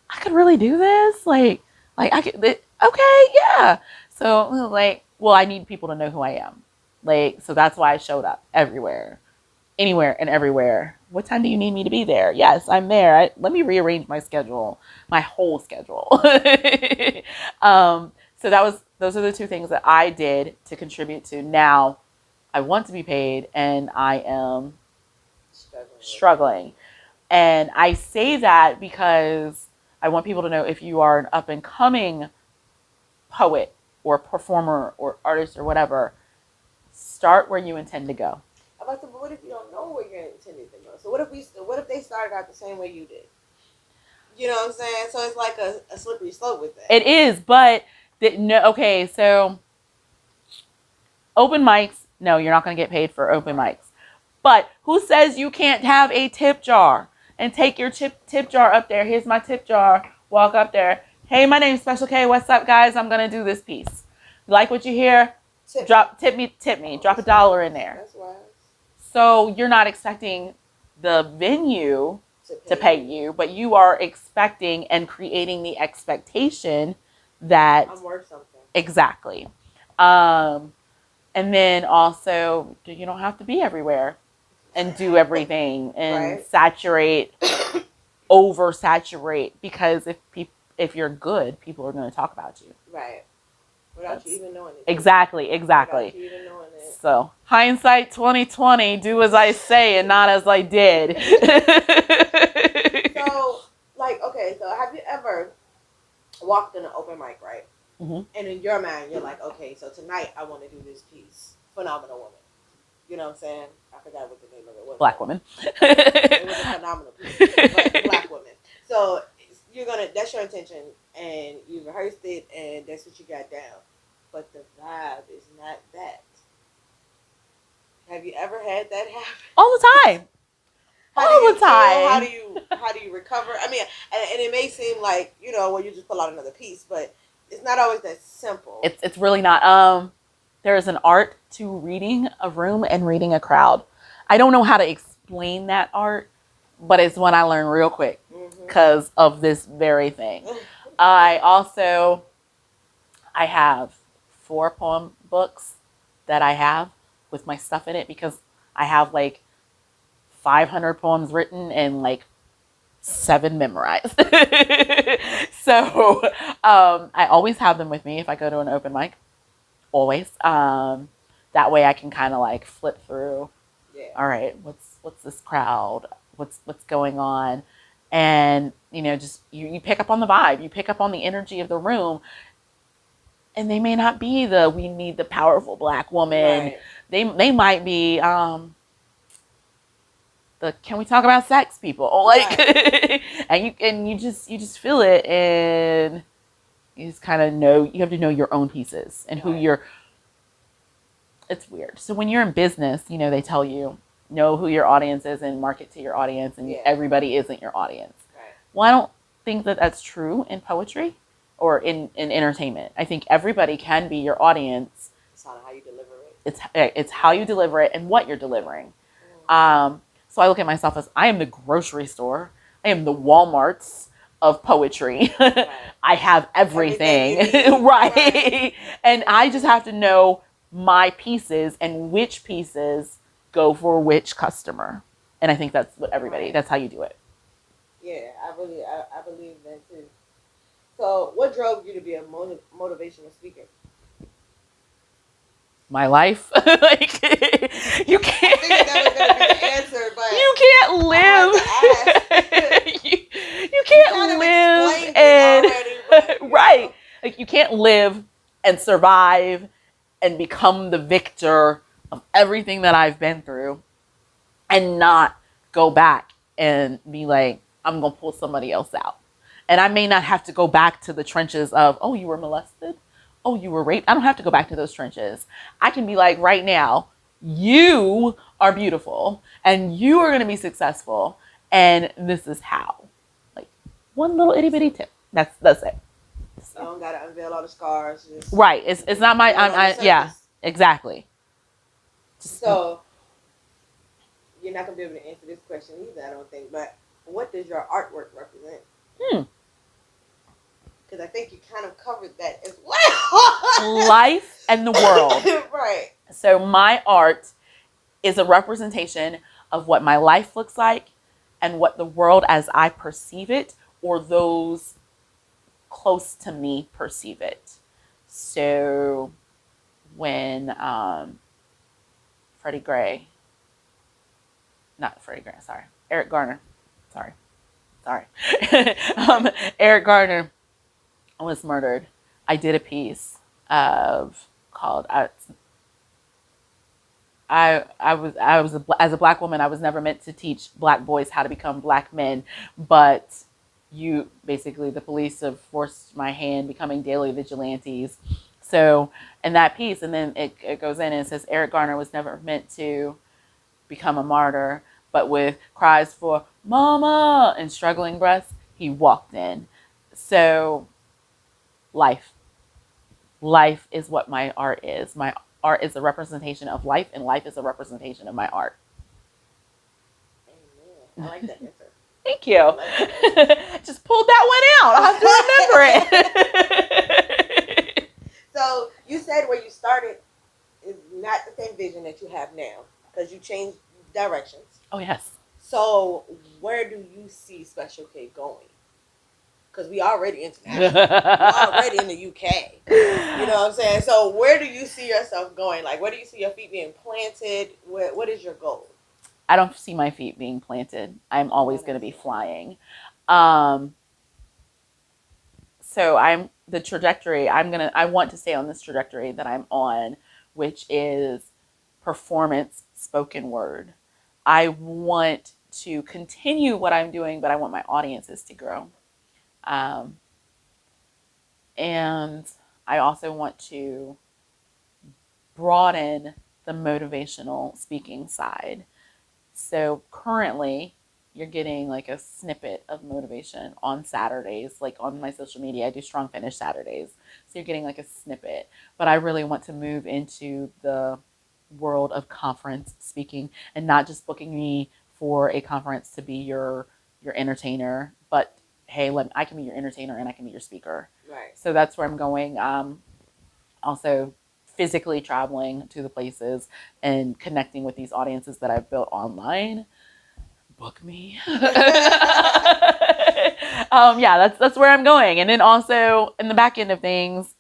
I could really do this. Like I could, okay, yeah. So like, well, I need people to know who I am. Like, so that's why I showed up everywhere, anywhere and everywhere. What time do you need me to be there? Yes, I'm there. Let me rearrange my schedule, my whole schedule. So those are the two things that I did to contribute to. Now I want to be paid and I am struggling. And I say that because I want people to know, if you are an up and coming poet or performer or artist or whatever, start where you intend to go. But what if you don't know where you're intended to go? So what if they started out the same way you did? You know what I'm saying? So it's like a slippery slope with that. It is, but okay, so open mics, no, you're not going to get paid for open mics. But who says you can't have a tip jar and take your tip jar up there? Here's my tip jar. Walk up there. Hey, my name's Special K. What's up, guys? I'm going to do this piece. like what you hear? Tip Tip me. Drop a dollar in there. That's wise. So you're not expecting the venue to pay you, but you are expecting and creating the expectation that I'm worth something. Exactly. And then also, you don't have to be everywhere and do everything and Right. saturate, oversaturate, because if you're good, people are going to talk about you. Right. Without you even knowing it. Exactly. Without you even knowing it. So hindsight 2020, do as I say and not as I did. So, like, okay, so have you ever walked in an open mic, right? Mm-hmm. And in your mind, you're like, okay, so tonight I want to do this piece, Phenomenal Woman. You know what I'm saying? I forgot what the name of it was. Black woman. It was a phenomenal piece, but Black woman. So that's your intention, and you rehearsed it, and that's what you got down. But the vibe is not that. Have you ever had that happen? All the time. All the time. How do you recover? I mean, and it may seem like, well, you just pull out another piece, but it's not always that simple. It's really not. There is an art to reading a room and reading a crowd. I don't know how to explain that art, but it's one I learned real quick because of this very thing. I have 4 poem books that I have with my stuff in it because I have like 500 poems written and like 7 memorized. So I always have them with me if I go to an open mic. Always. That way I can kind of like flip through. Yeah. All right, what's this crowd? What's going on? And just you pick up on the vibe. You pick up on the energy of the room. And they may not be we need the powerful Black woman. Right. They might be the can we talk about sex people? Or like right. and you just feel it, and you just kind of know you have to know your own pieces and who you're. It's weird. So when you're in business, they tell you know who your audience is and market to your audience, and everybody isn't your audience. Right. Well, I don't think that that's true in poetry or in entertainment. I think everybody can be your audience. It's not how you deliver it. It's how you deliver it and what you're delivering. So I look at myself as I am the grocery store. I am the Walmarts of poetry. Right. I have everything. Right. And I just have to know my pieces and which pieces go for which customer. And I think that's what that's how you do it. Yeah, I believe that too. So what drove you to be a motivational speaker? My life. Like, you can't. I think that was going to be the answer, but you can't live. you can't live and already, right. Like you can't live and survive and become the victor of everything that I've been through and not go back and be like, I'm going to pull somebody else out. And I may not have to go back to the trenches of, oh, you were molested? Oh, you were raped? I don't have to go back to those trenches. I can be like, right now, you are beautiful and you are going to be successful. And this is how. Like one little itty bitty tip. That's it. So. You don't got to unveil all the scars. Right. It's not my, yeah, exactly. So you're not going to be able to answer this question either, I don't think. But what does your artwork represent? Because I think you kind of covered that as well. Life and the world. Right. So my art is a representation of what my life looks like and what the world as I perceive it or those close to me perceive it. So when Eric Garner. Eric Garner was murdered. I did a piece called as a Black woman, I was never meant to teach Black boys how to become Black men, but the police have forced my hand, becoming daily vigilantes. So in that piece, and then it goes in and it says Eric Garner was never meant to become a martyr, but with cries for mama and struggling breaths, he walked in. So life. life is what my art is. My art is a representation of life, and life is a representation of my art. Amen. I like that answer. Thank you. Like just pulled that one out. I'll have to remember it. So you said where you started is not the same vision that you have now because you changed directions. Oh, yes. So where do you see Special K going? Because we already international. We're already in the UK. You know what I'm saying? So where do you see yourself going? Like, where do you see your feet being planted? What is your goal? I don't see my feet being planted. I'm always going to be flying. So I'm the trajectory. I want to stay on this trajectory that I'm on, which is performance spoken word. I want to continue what I'm doing, but I want my audiences to grow. And I also want to broaden the motivational speaking side. So currently, you're getting like a snippet of motivation on Saturdays, like on my social media. I do Strong Finish Saturdays. So you're getting like a snippet. But I really want to move into the world of conference speaking and not just booking me for a conference to be your entertainer, but hey, I can be your entertainer and I can be your speaker. Right. So that's where I'm going. Also physically traveling to the places and connecting with these audiences that I've built online. Book me. Yeah, that's where I'm going. And then also in the back end of things,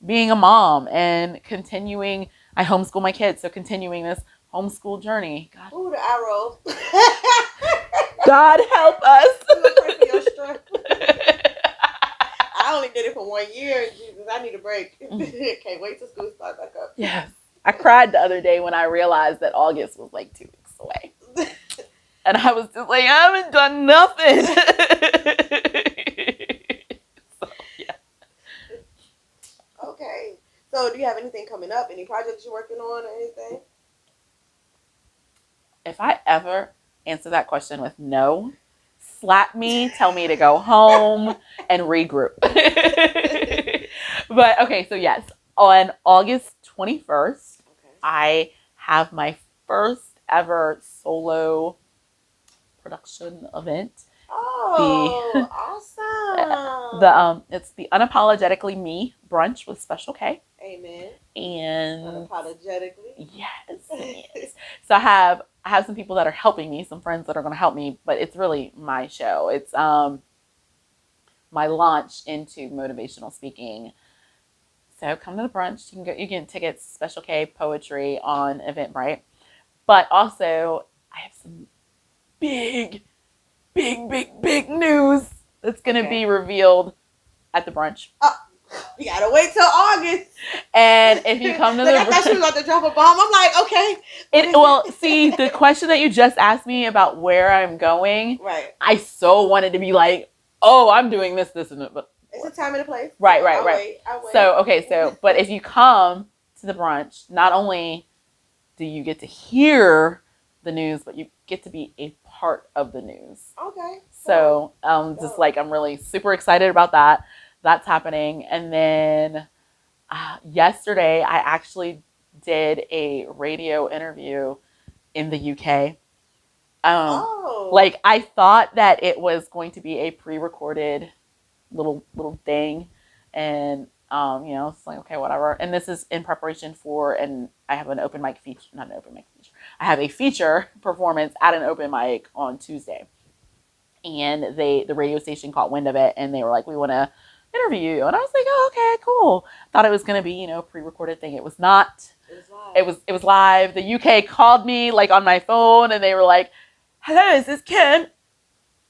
being a mom and continuing. I homeschool my kids, so continuing this homeschool journey. God, ooh, the arrow. God help us. I'm gonna pray for your strength. I only did it for 1 year. Jesus, I need a break. Can't wait till school starts back up. Yes. I cried the other day when I realized that August was like 2 weeks away. And I was just like, I haven't done nothing. So, yeah. Okay. So do you have anything coming up? Any projects you're working on or anything? If I ever answer that question with no, slap me, tell me to go home and regroup. But okay, so yes, on August 21st, I have my first ever solo production event. Oh, awesome. It's the Unapologetically Me brunch with Special K. Amen. And unapologetically. Yes. So I have some people that are helping me, some friends that are going to help me, but it's really my show. It's my launch into motivational speaking. So come to the brunch. You can get tickets, Special K Poetry on Eventbrite. But also, I have some big news that's going to be revealed at the brunch. You gotta wait till August. And if you come to I thought she was about to drop a bomb. I'm like, okay. See, the question that you just asked me about where I'm going, right? I so wanted to be like, oh, I'm doing this, and it, but it's a time and a place. Right. I'll wait. So okay, but if you come to the brunch, not only do you get to hear the news, but you get to be a part of the news. Okay. So just like I'm really super excited about that. That's happening. And then yesterday I actually did a radio interview in the UK. Like I thought that it was going to be a pre-recorded little thing, and it's like, okay, whatever. And this is in preparation for, and I have an open mic feature, not an open mic feature. I have a feature performance at an open mic on Tuesday, and the radio station caught wind of it, and they were like, we want to interview you. And I was like, oh, okay, cool. Thought it was going to be, a pre-recorded thing. It was not. It was live. The UK called me like on my phone, and they were like, hello, is this Kim?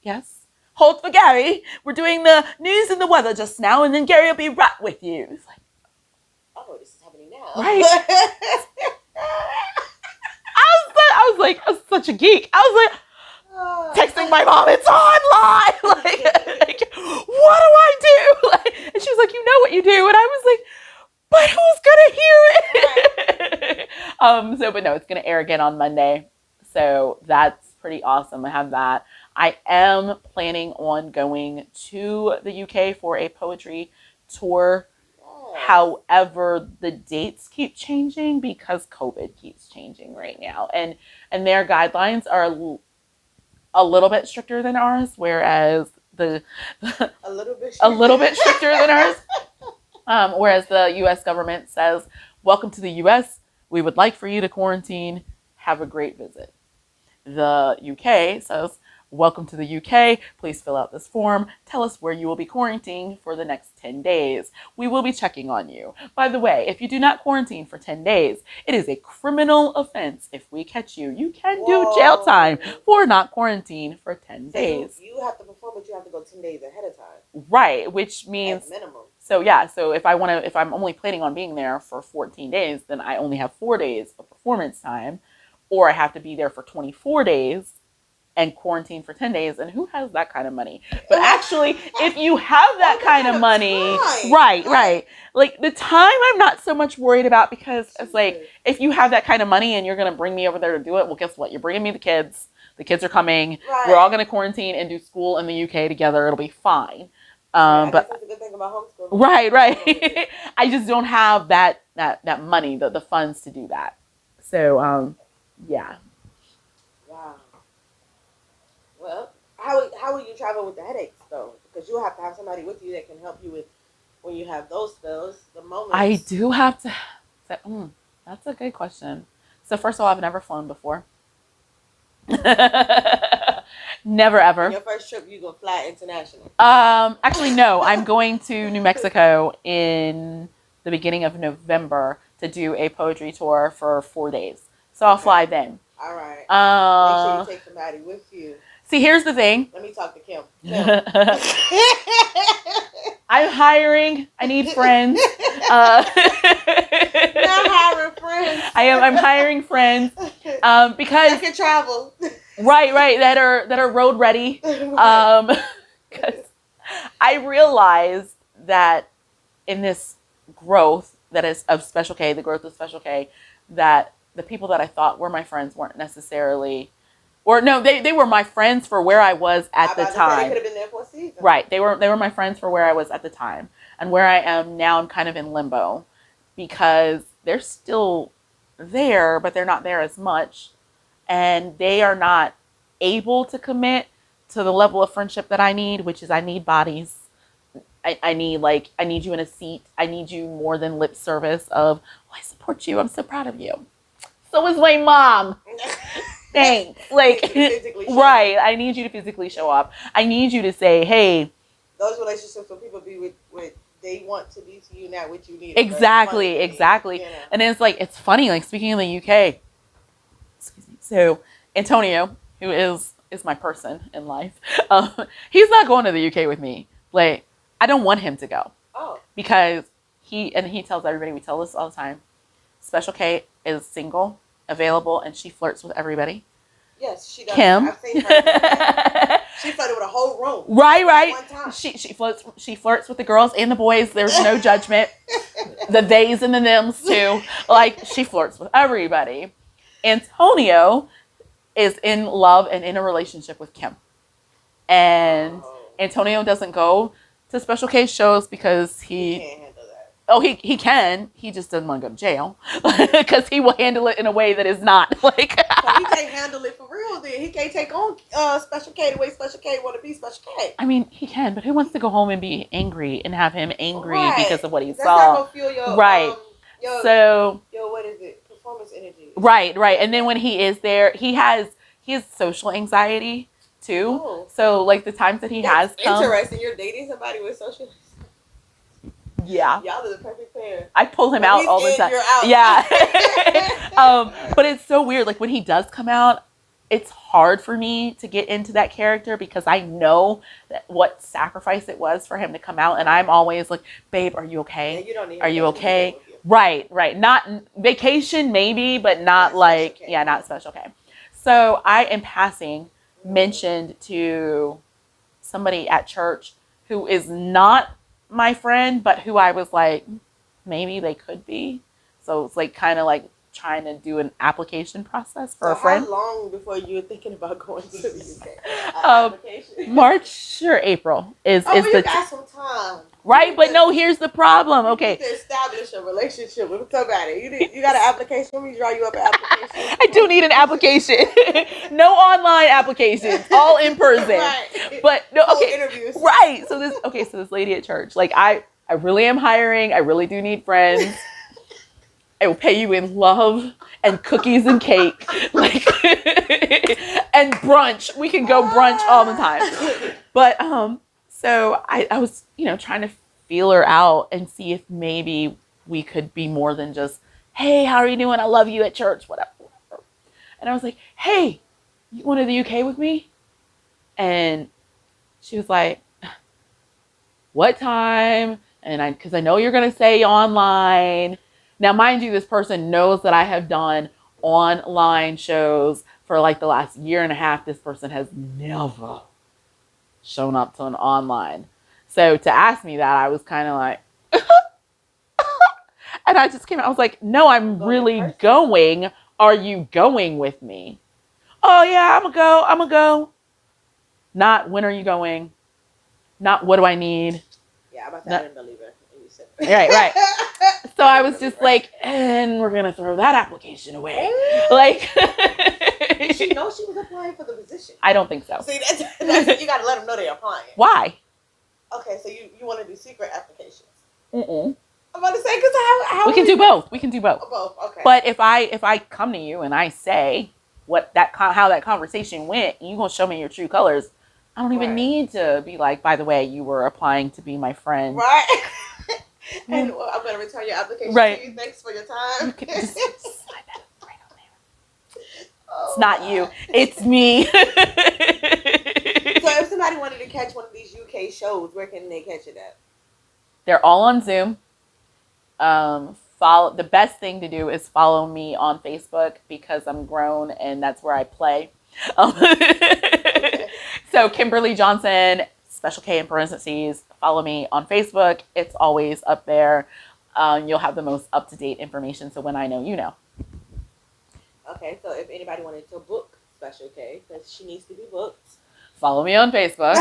Yes. Hold for Gary. We're doing the news and the weather just now, and then Gary will be right with you. It's like, oh, this is happening now. Right. I was such a geek. I was like, texting my mom, it's on live. Like, what do I do? And she was like, you know what you do. And I was like, but who's gonna hear it? But no, it's gonna air again on Monday. So that's pretty awesome. I have that. I am planning on going to the UK for a poetry tour. However, the dates keep changing because COVID keeps changing right now, and their guidelines are a little bit stricter than ours, whereas a little bit stricter than ours. Whereas the U.S. government says, "Welcome to the U.S. We would like for you to quarantine. Have a great visit." The UK says, "Welcome to the UK. Please fill out this form. Tell us where you will be quarantining for the next 10 days. We will be checking on you. By the way, if you do not quarantine for 10 days, it is a criminal offense. If we catch you, you can do jail time for not quarantine for 10 days. You have to perform, but you have to go 10 days ahead of time. Right, which means... At minimum. So yeah, so if I'm only planning on being there for 14 days, then I only have 4 days of performance time, or I have to be there for 24 days and quarantine for 10 days. And who has that kind of money? But actually, if you have that kind of money, right. Like the time I'm not so much worried about, because it's like, if you have that kind of money and you're going to bring me over there to do it, well, guess what? You're bringing me the kids. The kids are coming. Right. We're all going to quarantine and do school in the UK together. It'll be fine. But that's a good thing about homeschooling. Right. I just don't have that money, the funds to do that. So, yeah. Wow. Well, how will you travel with the headaches though? Because you have to have somebody with you that can help you with when you have those spells, the moments. I do have to. That's a good question. So first of all, I've never flown before. Never ever. Your first trip, you go fly international? Actually, no. I'm going to New Mexico in the beginning of November to do a poetry tour for 4 days. So I'll fly then. All right. Make sure you take somebody with you. See, here's the thing. Let me talk to Kim. I'm hiring. I need friends. Not hiring friends. I'm hiring friends. Because I can travel. Right. That are road ready. Because I realized that in this growth that is of Special K, the growth of Special K, that the people that I thought were my friends weren't necessarily, or no, they were my friends for where I was at the time. They could have been there for a season. Right. They were my friends for where I was at the time. And where I am now, I'm kind of in limbo because they're still there, but they're not there as much. And they are not able to commit to the level of friendship that I need, which is I need bodies. I need you in a seat. I need you more than lip service of, I support you. I'm so proud of you. So is my mom. Thanks. Right. I need you to physically show up. I need you to say, hey. Those relationships when people be with they want to be to you, not what you need. Exactly. You know? And then it's funny, like speaking in the UK. Excuse me. So Antonio, who is my person in life, he's not going to the UK with me. Like, I don't want him to go. Oh. Because he tells everybody, we tell this all the time, Special K is single, available, and she flirts with everybody. Yes, she does. Kim. I've seen her. She flirted with a whole room. Right. She flirts with the girls and the boys. There's no judgment. The theys and the thems too. Like, she flirts with everybody. Antonio is in love and in a relationship with Kim. And Antonio doesn't go to Special K shows because he can't handle that. Oh, he can. He just doesn't want to go to jail because he will handle it in a way that is not like. So he can't handle it for real. Then he can't take on Special K the way Special K want to be Special K. I mean, he can, but who wants to go home and be angry and have him angry because of what he saw? That's not gonna fuel your your what is it? Performance energy. Right. And then when he is there, he has social anxiety too. Oh. So like the times that he has come. Interesting. You're dating somebody with social. Yeah. Y'all are the perfect pair. I pull him out all the time. You're out. Yeah. But it's so weird. Like when he does come out, it's hard for me to get into that character because I know that what sacrifice it was for him to come out. And I'm always like, babe, are you okay? Yeah, you don't need are you okay? Right. Not vacation maybe, but not like, not Special K. So I, in passing, mentioned to somebody at church who is not my friend, but who I was like, maybe they could be. So it's like kind of like trying to do an application process for a friend. How long before you were thinking about going to the UK? March or April is you got some time. Right? But no, here's the problem. Okay. You need to establish a relationship with somebody. You got an application. Let me draw you up an application. I do need an application. No online applications, all in person. Right. But no, okay. Interviews. Right. So this lady at church, like I really am hiring. I really do need friends. I will pay you in love and cookies and cake, like, and brunch. We can go brunch all the time. But so I was, trying to feel her out and see if maybe we could be more than just, hey, how are you doing? I love you at church, whatever. And I was like, hey, you want to the UK with me? And she was like, what time? And because I know you're going to say online. Now, mind you, this person knows that I have done online shows for like the last year and a half. This person has never shown up to an online. So to ask me that, I was kind of like, and I just came out. I was like, no, I'm really going. Are you going with me? Oh yeah, I'm gonna go. Not when are you going? Not what do I need? Yeah, I'm about to say I didn't believe it. Right. So I was just like, and we're gonna throw that application away. Like, did she know she was applying for the position? I don't think so. See, that's you gotta let them know they're applying. Why? Okay, so you want to do secret applications? Mm-mm. I'm about to say because how we can do both. We can do both. Both, okay. But if I come to you and I say how that conversation went, and you gonna show me your true colors, I don't even need to be like, by the way, you were applying to be my friend. Right. And I'm going to return your application to you. Thanks for your time. You can just slide that right on there. It's not you. It's me. So if somebody wanted to catch one of these UK shows, where can they catch it at? They're all on Zoom. The best thing to do is follow me on Facebook because I'm grown and that's where I play. Okay. So Kimberly Johnson, special K in parentheses, follow me on Facebook. It's always up there. You'll have the most up-to-date information. So when I know, you know. Okay. So if anybody wanted to book special K, because she needs to be booked. Follow me on Facebook.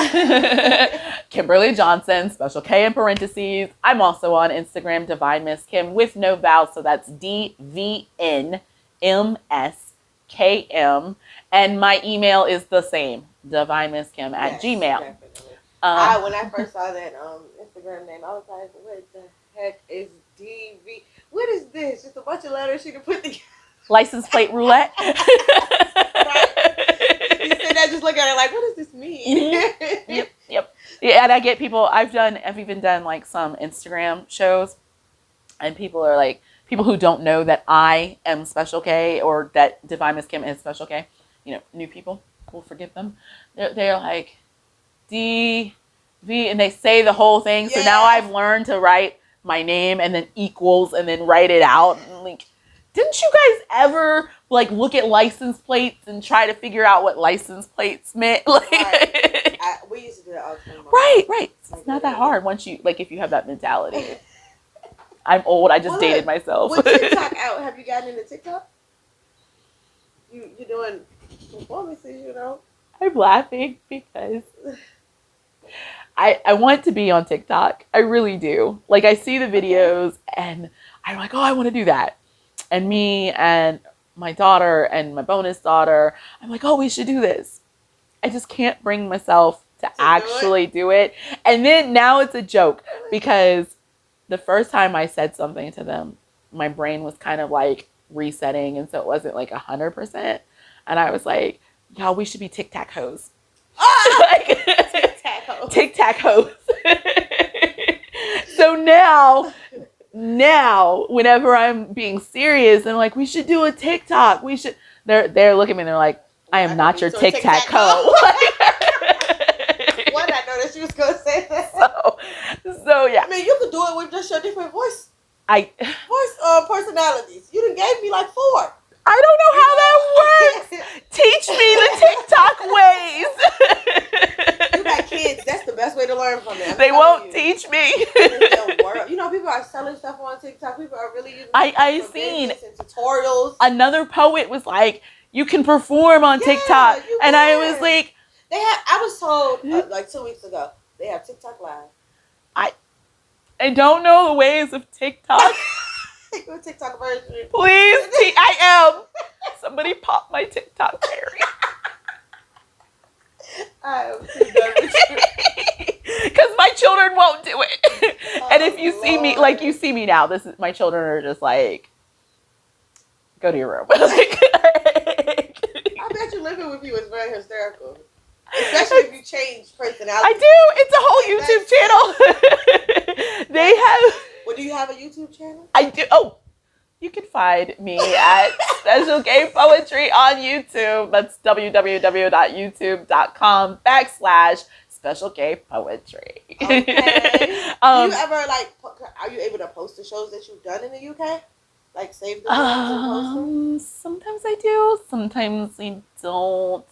Kimberly Johnson, special K in parentheses. I'm also on Instagram, Divine Miss Kim with no vowels. So that's DVNMSKM. And my email is the same, divinemisskim at Gmail. When I first saw that Instagram name, I was like, what the heck is DV? What is this? Just a bunch of letters she can put together. License plate roulette. Right. You said that, just look at it like, what does this mean? Mm-hmm. Yep. Yeah, and I get people, I've even done like some Instagram shows, and people are like, people who don't know that I am Special K or that Divine Miss Kim is Special K, new people, we'll forgive them. They're like, DV, and they say the whole thing. Yeah. So now I've learned to write my name and then equals and then write it out. And like, didn't you guys ever like look at license plates and try to figure out what license plates meant? Like, right. We used to do that all the time. Right. It's not that hard once you, like, if you have that mentality. I'm old. I just dated myself. With TikTok out, have you gotten into TikTok? You're doing performances, I'm laughing because I want to be on TikTok. I really do. Like, I see the videos and I'm like, oh, I want to do that. And me and my daughter and my bonus daughter, I'm like, oh, we should do this. I just can't bring myself to actually do it. And then now it's a joke because the first time I said something to them, my brain was kind of like resetting. And so it wasn't like 100%. And I was like, y'all, we should be tic-tac-hoes. Tic-tac-hoes. So now, whenever I'm being serious and like, we should do a TikTok. We should. They're looking at me and they're like, I am not your tic-tac-hoe. Why did I know that she was going to say that? So yeah. I mean, you could do it with just your different voice personalities. You done gave me like 4. I don't know how that works. Teach me the TikTok ways. You got kids. That's the best way to learn from them. They won't teach me. People are selling stuff on TikTok. People are really using I seen and tutorials. Another poet was like, you can perform on TikTok. And I was like, I was told like 2 weeks ago, they have TikTok Live. I don't know the ways of TikTok. You're a TikTok version. Please, I am. Somebody pop my TikTok cherry. I am too done with you. Because my children won't do it. And if you Oh, see me, Lord. like you see me now, this is my children are just like, go to your room. I bet you living with you is very hysterical. Especially if you change personality. I do. It's a whole YouTube channel. They have. Well, do you have a YouTube channel? I do. Oh, you can find me at Special Gay Poetry on YouTube. That's www.youtube.com/Special Gay Poetry. Okay. Do you ever are you able to post the shows that you've done in the UK? Like save the ones and post them? Sometimes I do. Sometimes I don't.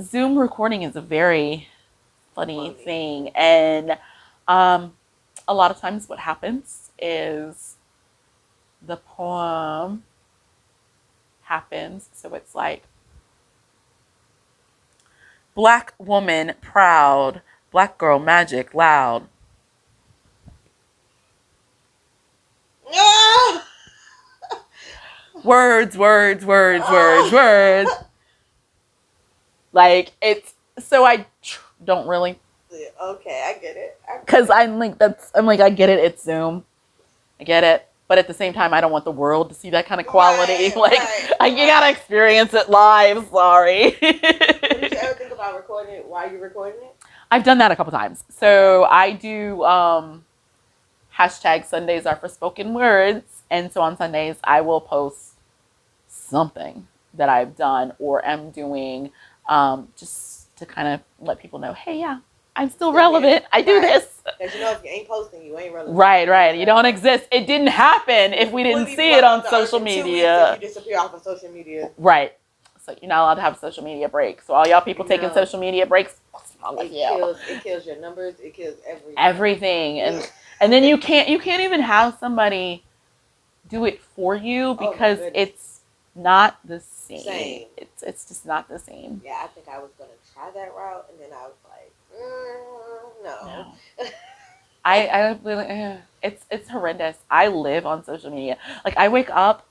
Zoom recording is a very funny thing, and a lot of times what happens is the poem happens, so it's like Black woman proud, Black girl magic loud. Words. Like it's so I don't really. Okay, I get it. Because I'm like I get it. It's Zoom, I get it. But at the same time, I don't want the world to see that kind of quality. You gotta experience it live. Sorry. Did you ever think about recording it while you're recording it? I've done that a couple times. So I do hashtag Sundays are for spoken words, and so on Sundays I will post something that I've done or am doing, just to kind of let people know, hey, yeah, I'm still relevant. I do this. Because if you ain't posting, you ain't relevant. Right. You don't exist. It didn't happen if we didn't see it on social media. You disappear off of social media. Right. So you're not allowed to have a social media break. So all y'all people taking social media breaks, what's wrong with you? It kills your numbers. It kills everything. Everything. And then you can't even have somebody do it for you because it's not the same. It's just not the same. Yeah, I think I was gonna try that route, and then I was like, no. I really, it's horrendous. I live on social media. Like I wake up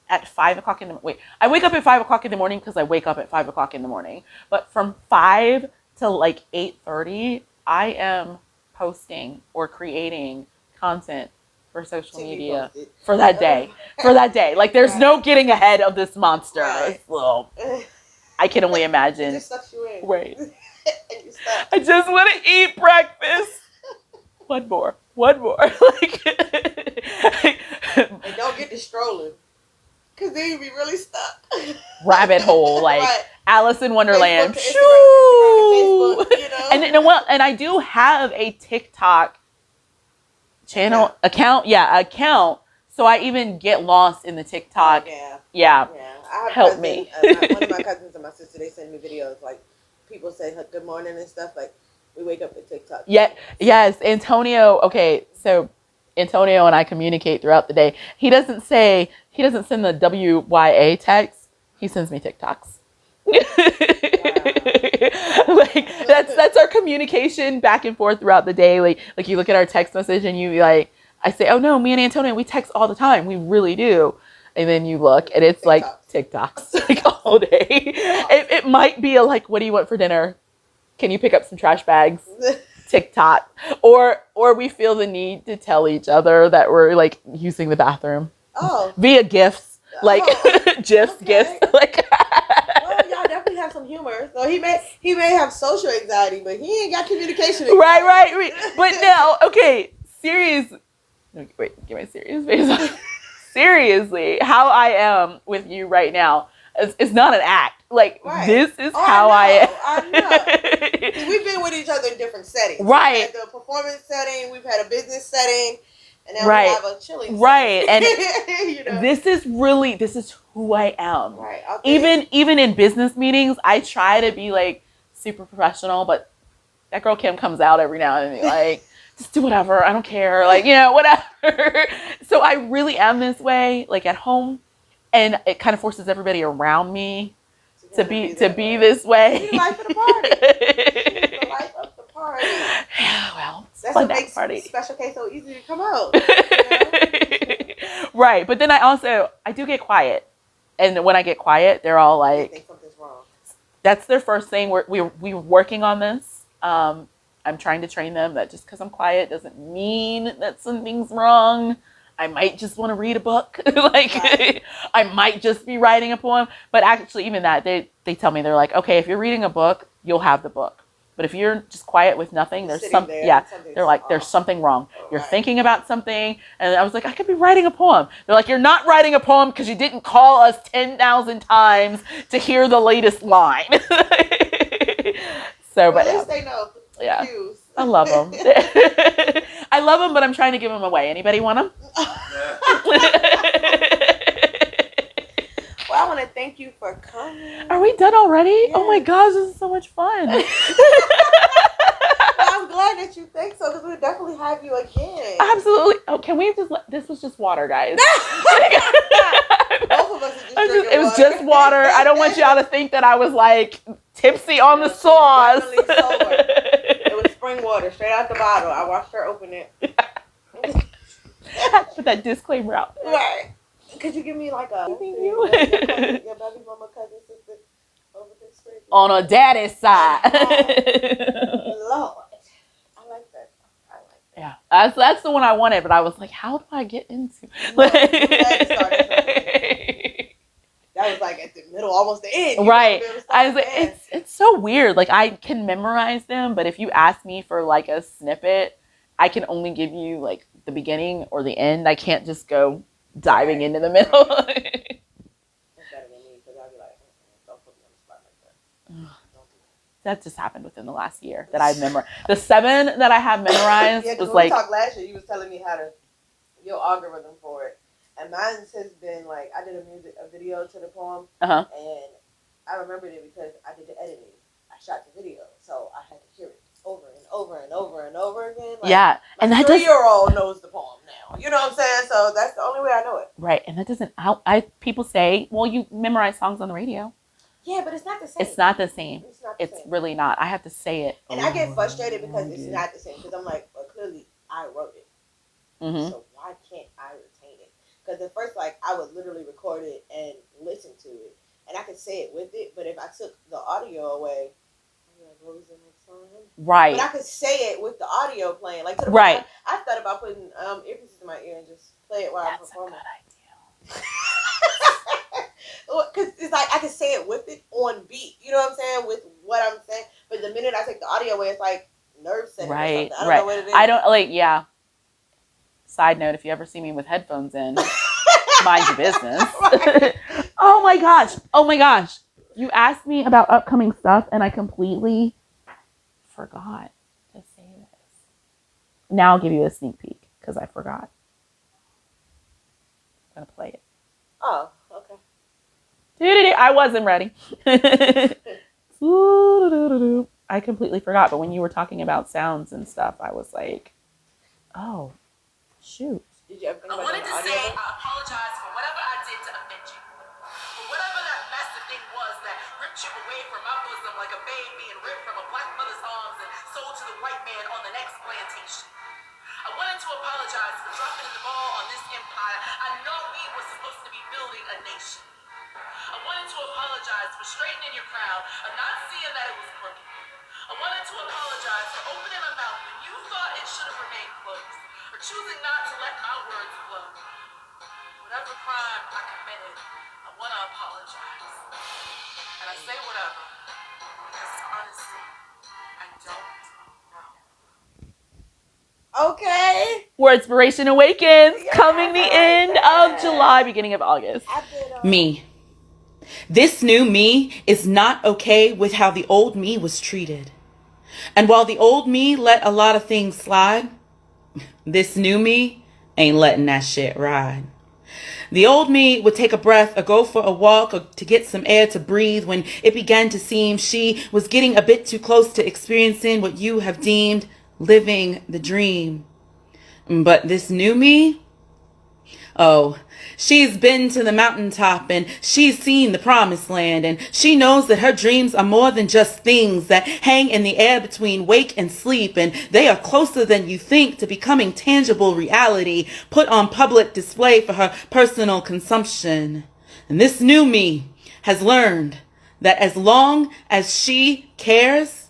at 5 o'clock I wake up at 5 o'clock in the morning because I wake up at 5 o'clock in the morning. But from 5 to like 8:30, I am posting or creating content for social media for that day. Like there's no getting ahead of this monster. Right. So I can only imagine. It just sucks you in. Right. And you stop. I just want to eat breakfast. One more. Like, and don't get to strolling, because then you be really stuck. Rabbit hole, like right. Alice in Wonderland. Facebook to Instagram, Facebook, And I do have a TikTok channel account. So I even get lost in the TikTok. Yeah. I have help me. One of my cousins and my sister, they send me videos like people say good morning and stuff. Like we wake up to TikTok. Yeah. Yes. Antonio. Okay. So Antonio and I communicate throughout the day. He doesn't send the WYA text. He sends me TikToks. Like that's our communication back and forth throughout the day. Like you look at our text message and you like, I say, oh no, me and Antonio, we text all the time. We really do. And then you look and it's like TikToks like all day. It might be like, what do you want for dinner? Can you pick up some trash bags? TikTok. Or we feel the need to tell each other that we're like using the bathroom. Oh. Via gifts. Like gifs. Like well, y'all definitely have some humor. So he may have social anxiety, but he ain't got communication anxiety. Right. But now, okay, serious. No, wait, get my serious face on. Seriously, how I am with you right now is not an act. Like this is how I am. I know. See, we've been with each other in different settings. Right. We've had the performance setting. We've had a business setting. And now right. we have a chilling right. And This is who I am. Right. Okay. Even in business meetings, I try to be like super professional, but that girl Kim comes out every now and then like, just do whatever. I don't care. Like, whatever. So I really am this way, like at home, and it kind of forces everybody around me to be this way. She's the life of the party. She's the life of the party. Yeah, well, That's fun what makes party. Special K so easy to come out. You know? Right, but then I do get quiet, and when I get quiet, they're all They like, think something's wrong. that's their first thing. We're working on this. I'm trying to train them that just because I'm quiet doesn't mean that something's wrong. I might just want to read a book. Like, right. I might just be writing a poem. But actually, even that, they tell me, they're like, okay, if you're reading a book, you'll have the book. But if you're just quiet with nothing, there's something. Yeah, they're like, there's something wrong. You're thinking about something. And I was like, I could be writing a poem. They're like, you're not writing a poem because you didn't call us 10,000 times to hear the latest line. So, but at least they know. Yeah, cues. I love them. I love them, but I'm trying to give them away. Anybody want them? Well, I want to thank you for coming. Are we done already? Yes. Oh my gosh, this is so much fun. Well, I'm glad that you think so, because we'll definitely have you again. Absolutely. Oh, can we just this was just water, guys. Both of us are just drinking it was water. just water. I don't want y'all to think that I was like tipsy on the sauce. Definitely sober. It was spring water, straight out the bottle. I watched her open it. Put that disclaimer out there. Right. Could you give me like a Thank you. your baby mama, cousin, sister over this street? On a daddy's side. Lord. I like that. Yeah, that's the one I wanted, but I was like, how do I get into? That was like at the middle, almost the end. Right. I was like, it's so weird. Like, I can memorize them, but if you ask me for like a snippet, I can only give you like the beginning or the end. I can't just go diving into the middle. That's better than me, because I'd be like, don't put me on the spot like that. Don't do that. That just happened within the last year that I've memorized. The 7 that I have memorized was when like. We talked last year, you was telling me how to your algorithm for it, and mine has been like I did a video to the poem, and I remembered it because I did the editing. I shot the video, so I had to hear it over and over and over and over again. Like, yeah, and that 3-year-old knows the poem now. You know what I'm saying? So that's the only way I know it. Right, and that doesn't. People say, well, you memorize songs on the radio. Yeah, but it's not the same. It's not the same. It's really not. I have to say it. And I get frustrated because it's not the same. Because I'm like, well, clearly I wrote it. Mm-hmm. So why can't I retain it? Because at first, like, I would literally record it and listen to it. And I could say it with it. But if I took the audio away, I'd be like, what was the next song? Right. But I could say it with the audio playing. Like, to the right. I thought about putting earpieces in my ear and just play it while I'm performing. That's a good idea. Because it's like I can say it with it on beat, you know what I'm saying, with what I'm saying. But the minute I take the audio away, it's like nerve center. Right, or something. I don't know what it is. I don't yeah. Side note: if you ever see me with headphones in, mind your business. Oh my gosh! You asked me about upcoming stuff, and I completely forgot to say this. Now I'll give you a sneak peek because I forgot. I'm gonna play it. Oh, okay. I wasn't ready. I completely forgot, but when you were talking about sounds and stuff, I was like, oh, shoot. Did you ever think I about wanted to audio? say I apologize for whatever I did to offend you. For whatever that massive thing was that ripped you away from my bosom like a babe being ripped from a black mother's arms and sold to the white man on the next plantation. I wanted to apologize for dropping the ball on this empire. I know we were supposed to be building a nation. I wanted to apologize for straightening your crown and not seeing that it was crooked. I wanted to apologize for opening my mouth when you thought it should have remained closed, or choosing not to let my words flow. Whatever crime I committed, I want to apologize. And I say whatever, because honestly, I don't know. Okay. Where Inspiration Awakens, coming the end of July, beginning of August. Me. This new me is not okay with how the old me was treated. And while the old me let a lot of things slide, this new me ain't letting that shit ride. The old me would take a breath or go for a walk or to get some air to breathe when it began to seem she was getting a bit too close to experiencing what you have deemed living the dream. But this new me, Oh, she's been to the mountaintop and she's seen the promised land, and she knows that her dreams are more than just things that hang in the air between wake and sleep, and they are closer than you think to becoming tangible reality put on public display for her personal consumption. And this new me has learned that as long as she cares,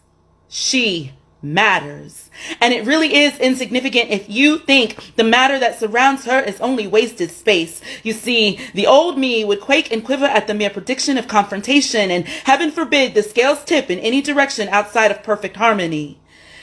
she matters. And it really is insignificant if you think the matter that surrounds her is only wasted space. You see, the old me would quake and quiver at the mere prediction of confrontation, and heaven forbid the scales tip in any direction outside of perfect harmony.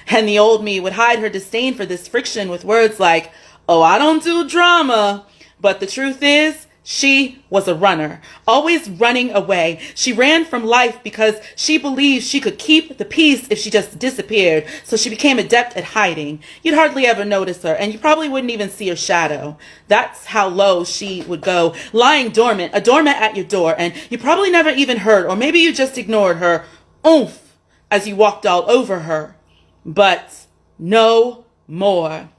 And the old me would hide her disdain for this friction with words like, "Oh, I don't do drama." But the truth is, she was a runner, always running away. She ran from life because she believed she could keep the peace if she just disappeared, so she became adept at hiding. You'd hardly ever notice her, and you probably wouldn't even see her shadow. That's how low she would go, lying dormant, a doormat at your door, and you probably never even heard, or maybe you just ignored her oomph as you walked all over her. But no more.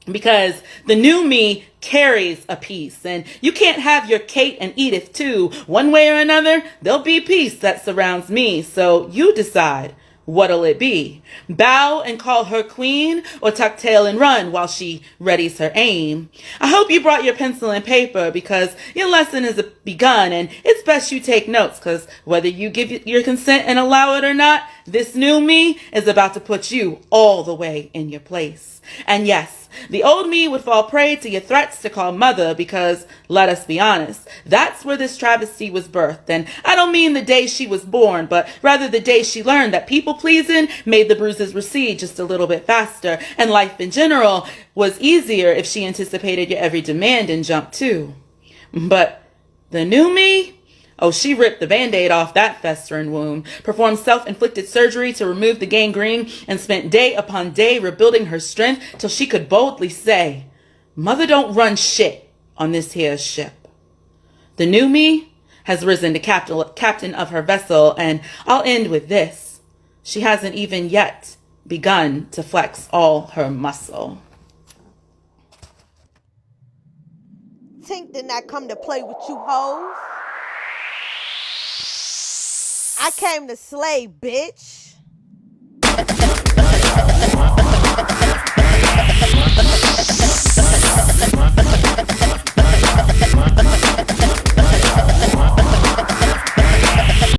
Because the new me carries a peace, and you can't have your cake and eat it too. One way or another, there'll be peace that surrounds me, so you decide. What'll it be? Bow and call her queen, or tuck tail and run while she readies her aim? I hope you brought your pencil and paper, because your lesson has begun, and it's best you take notes, because whether you give your consent and allow it or not, this new me is about to put you all the way in your place. And yes, the old me would fall prey to your threats to call mother because, let us be honest, that's where this travesty was birthed. And I don't mean the day she was born, but rather the day she learned that people-pleasing made the bruises recede just a little bit faster, and life in general was easier if she anticipated your every demand and jumped too. But the new me? Oh, she ripped the Band-Aid off that festering wound, performed self-inflicted surgery to remove the gangrene, and spent day upon day rebuilding her strength till she could boldly say, "Mother don't run shit on this here ship." The new me has risen to captain of her vessel, and I'll end with this. She hasn't even yet begun to flex all her muscle. Tink did not come to play with you hoes. I came to slay, bitch.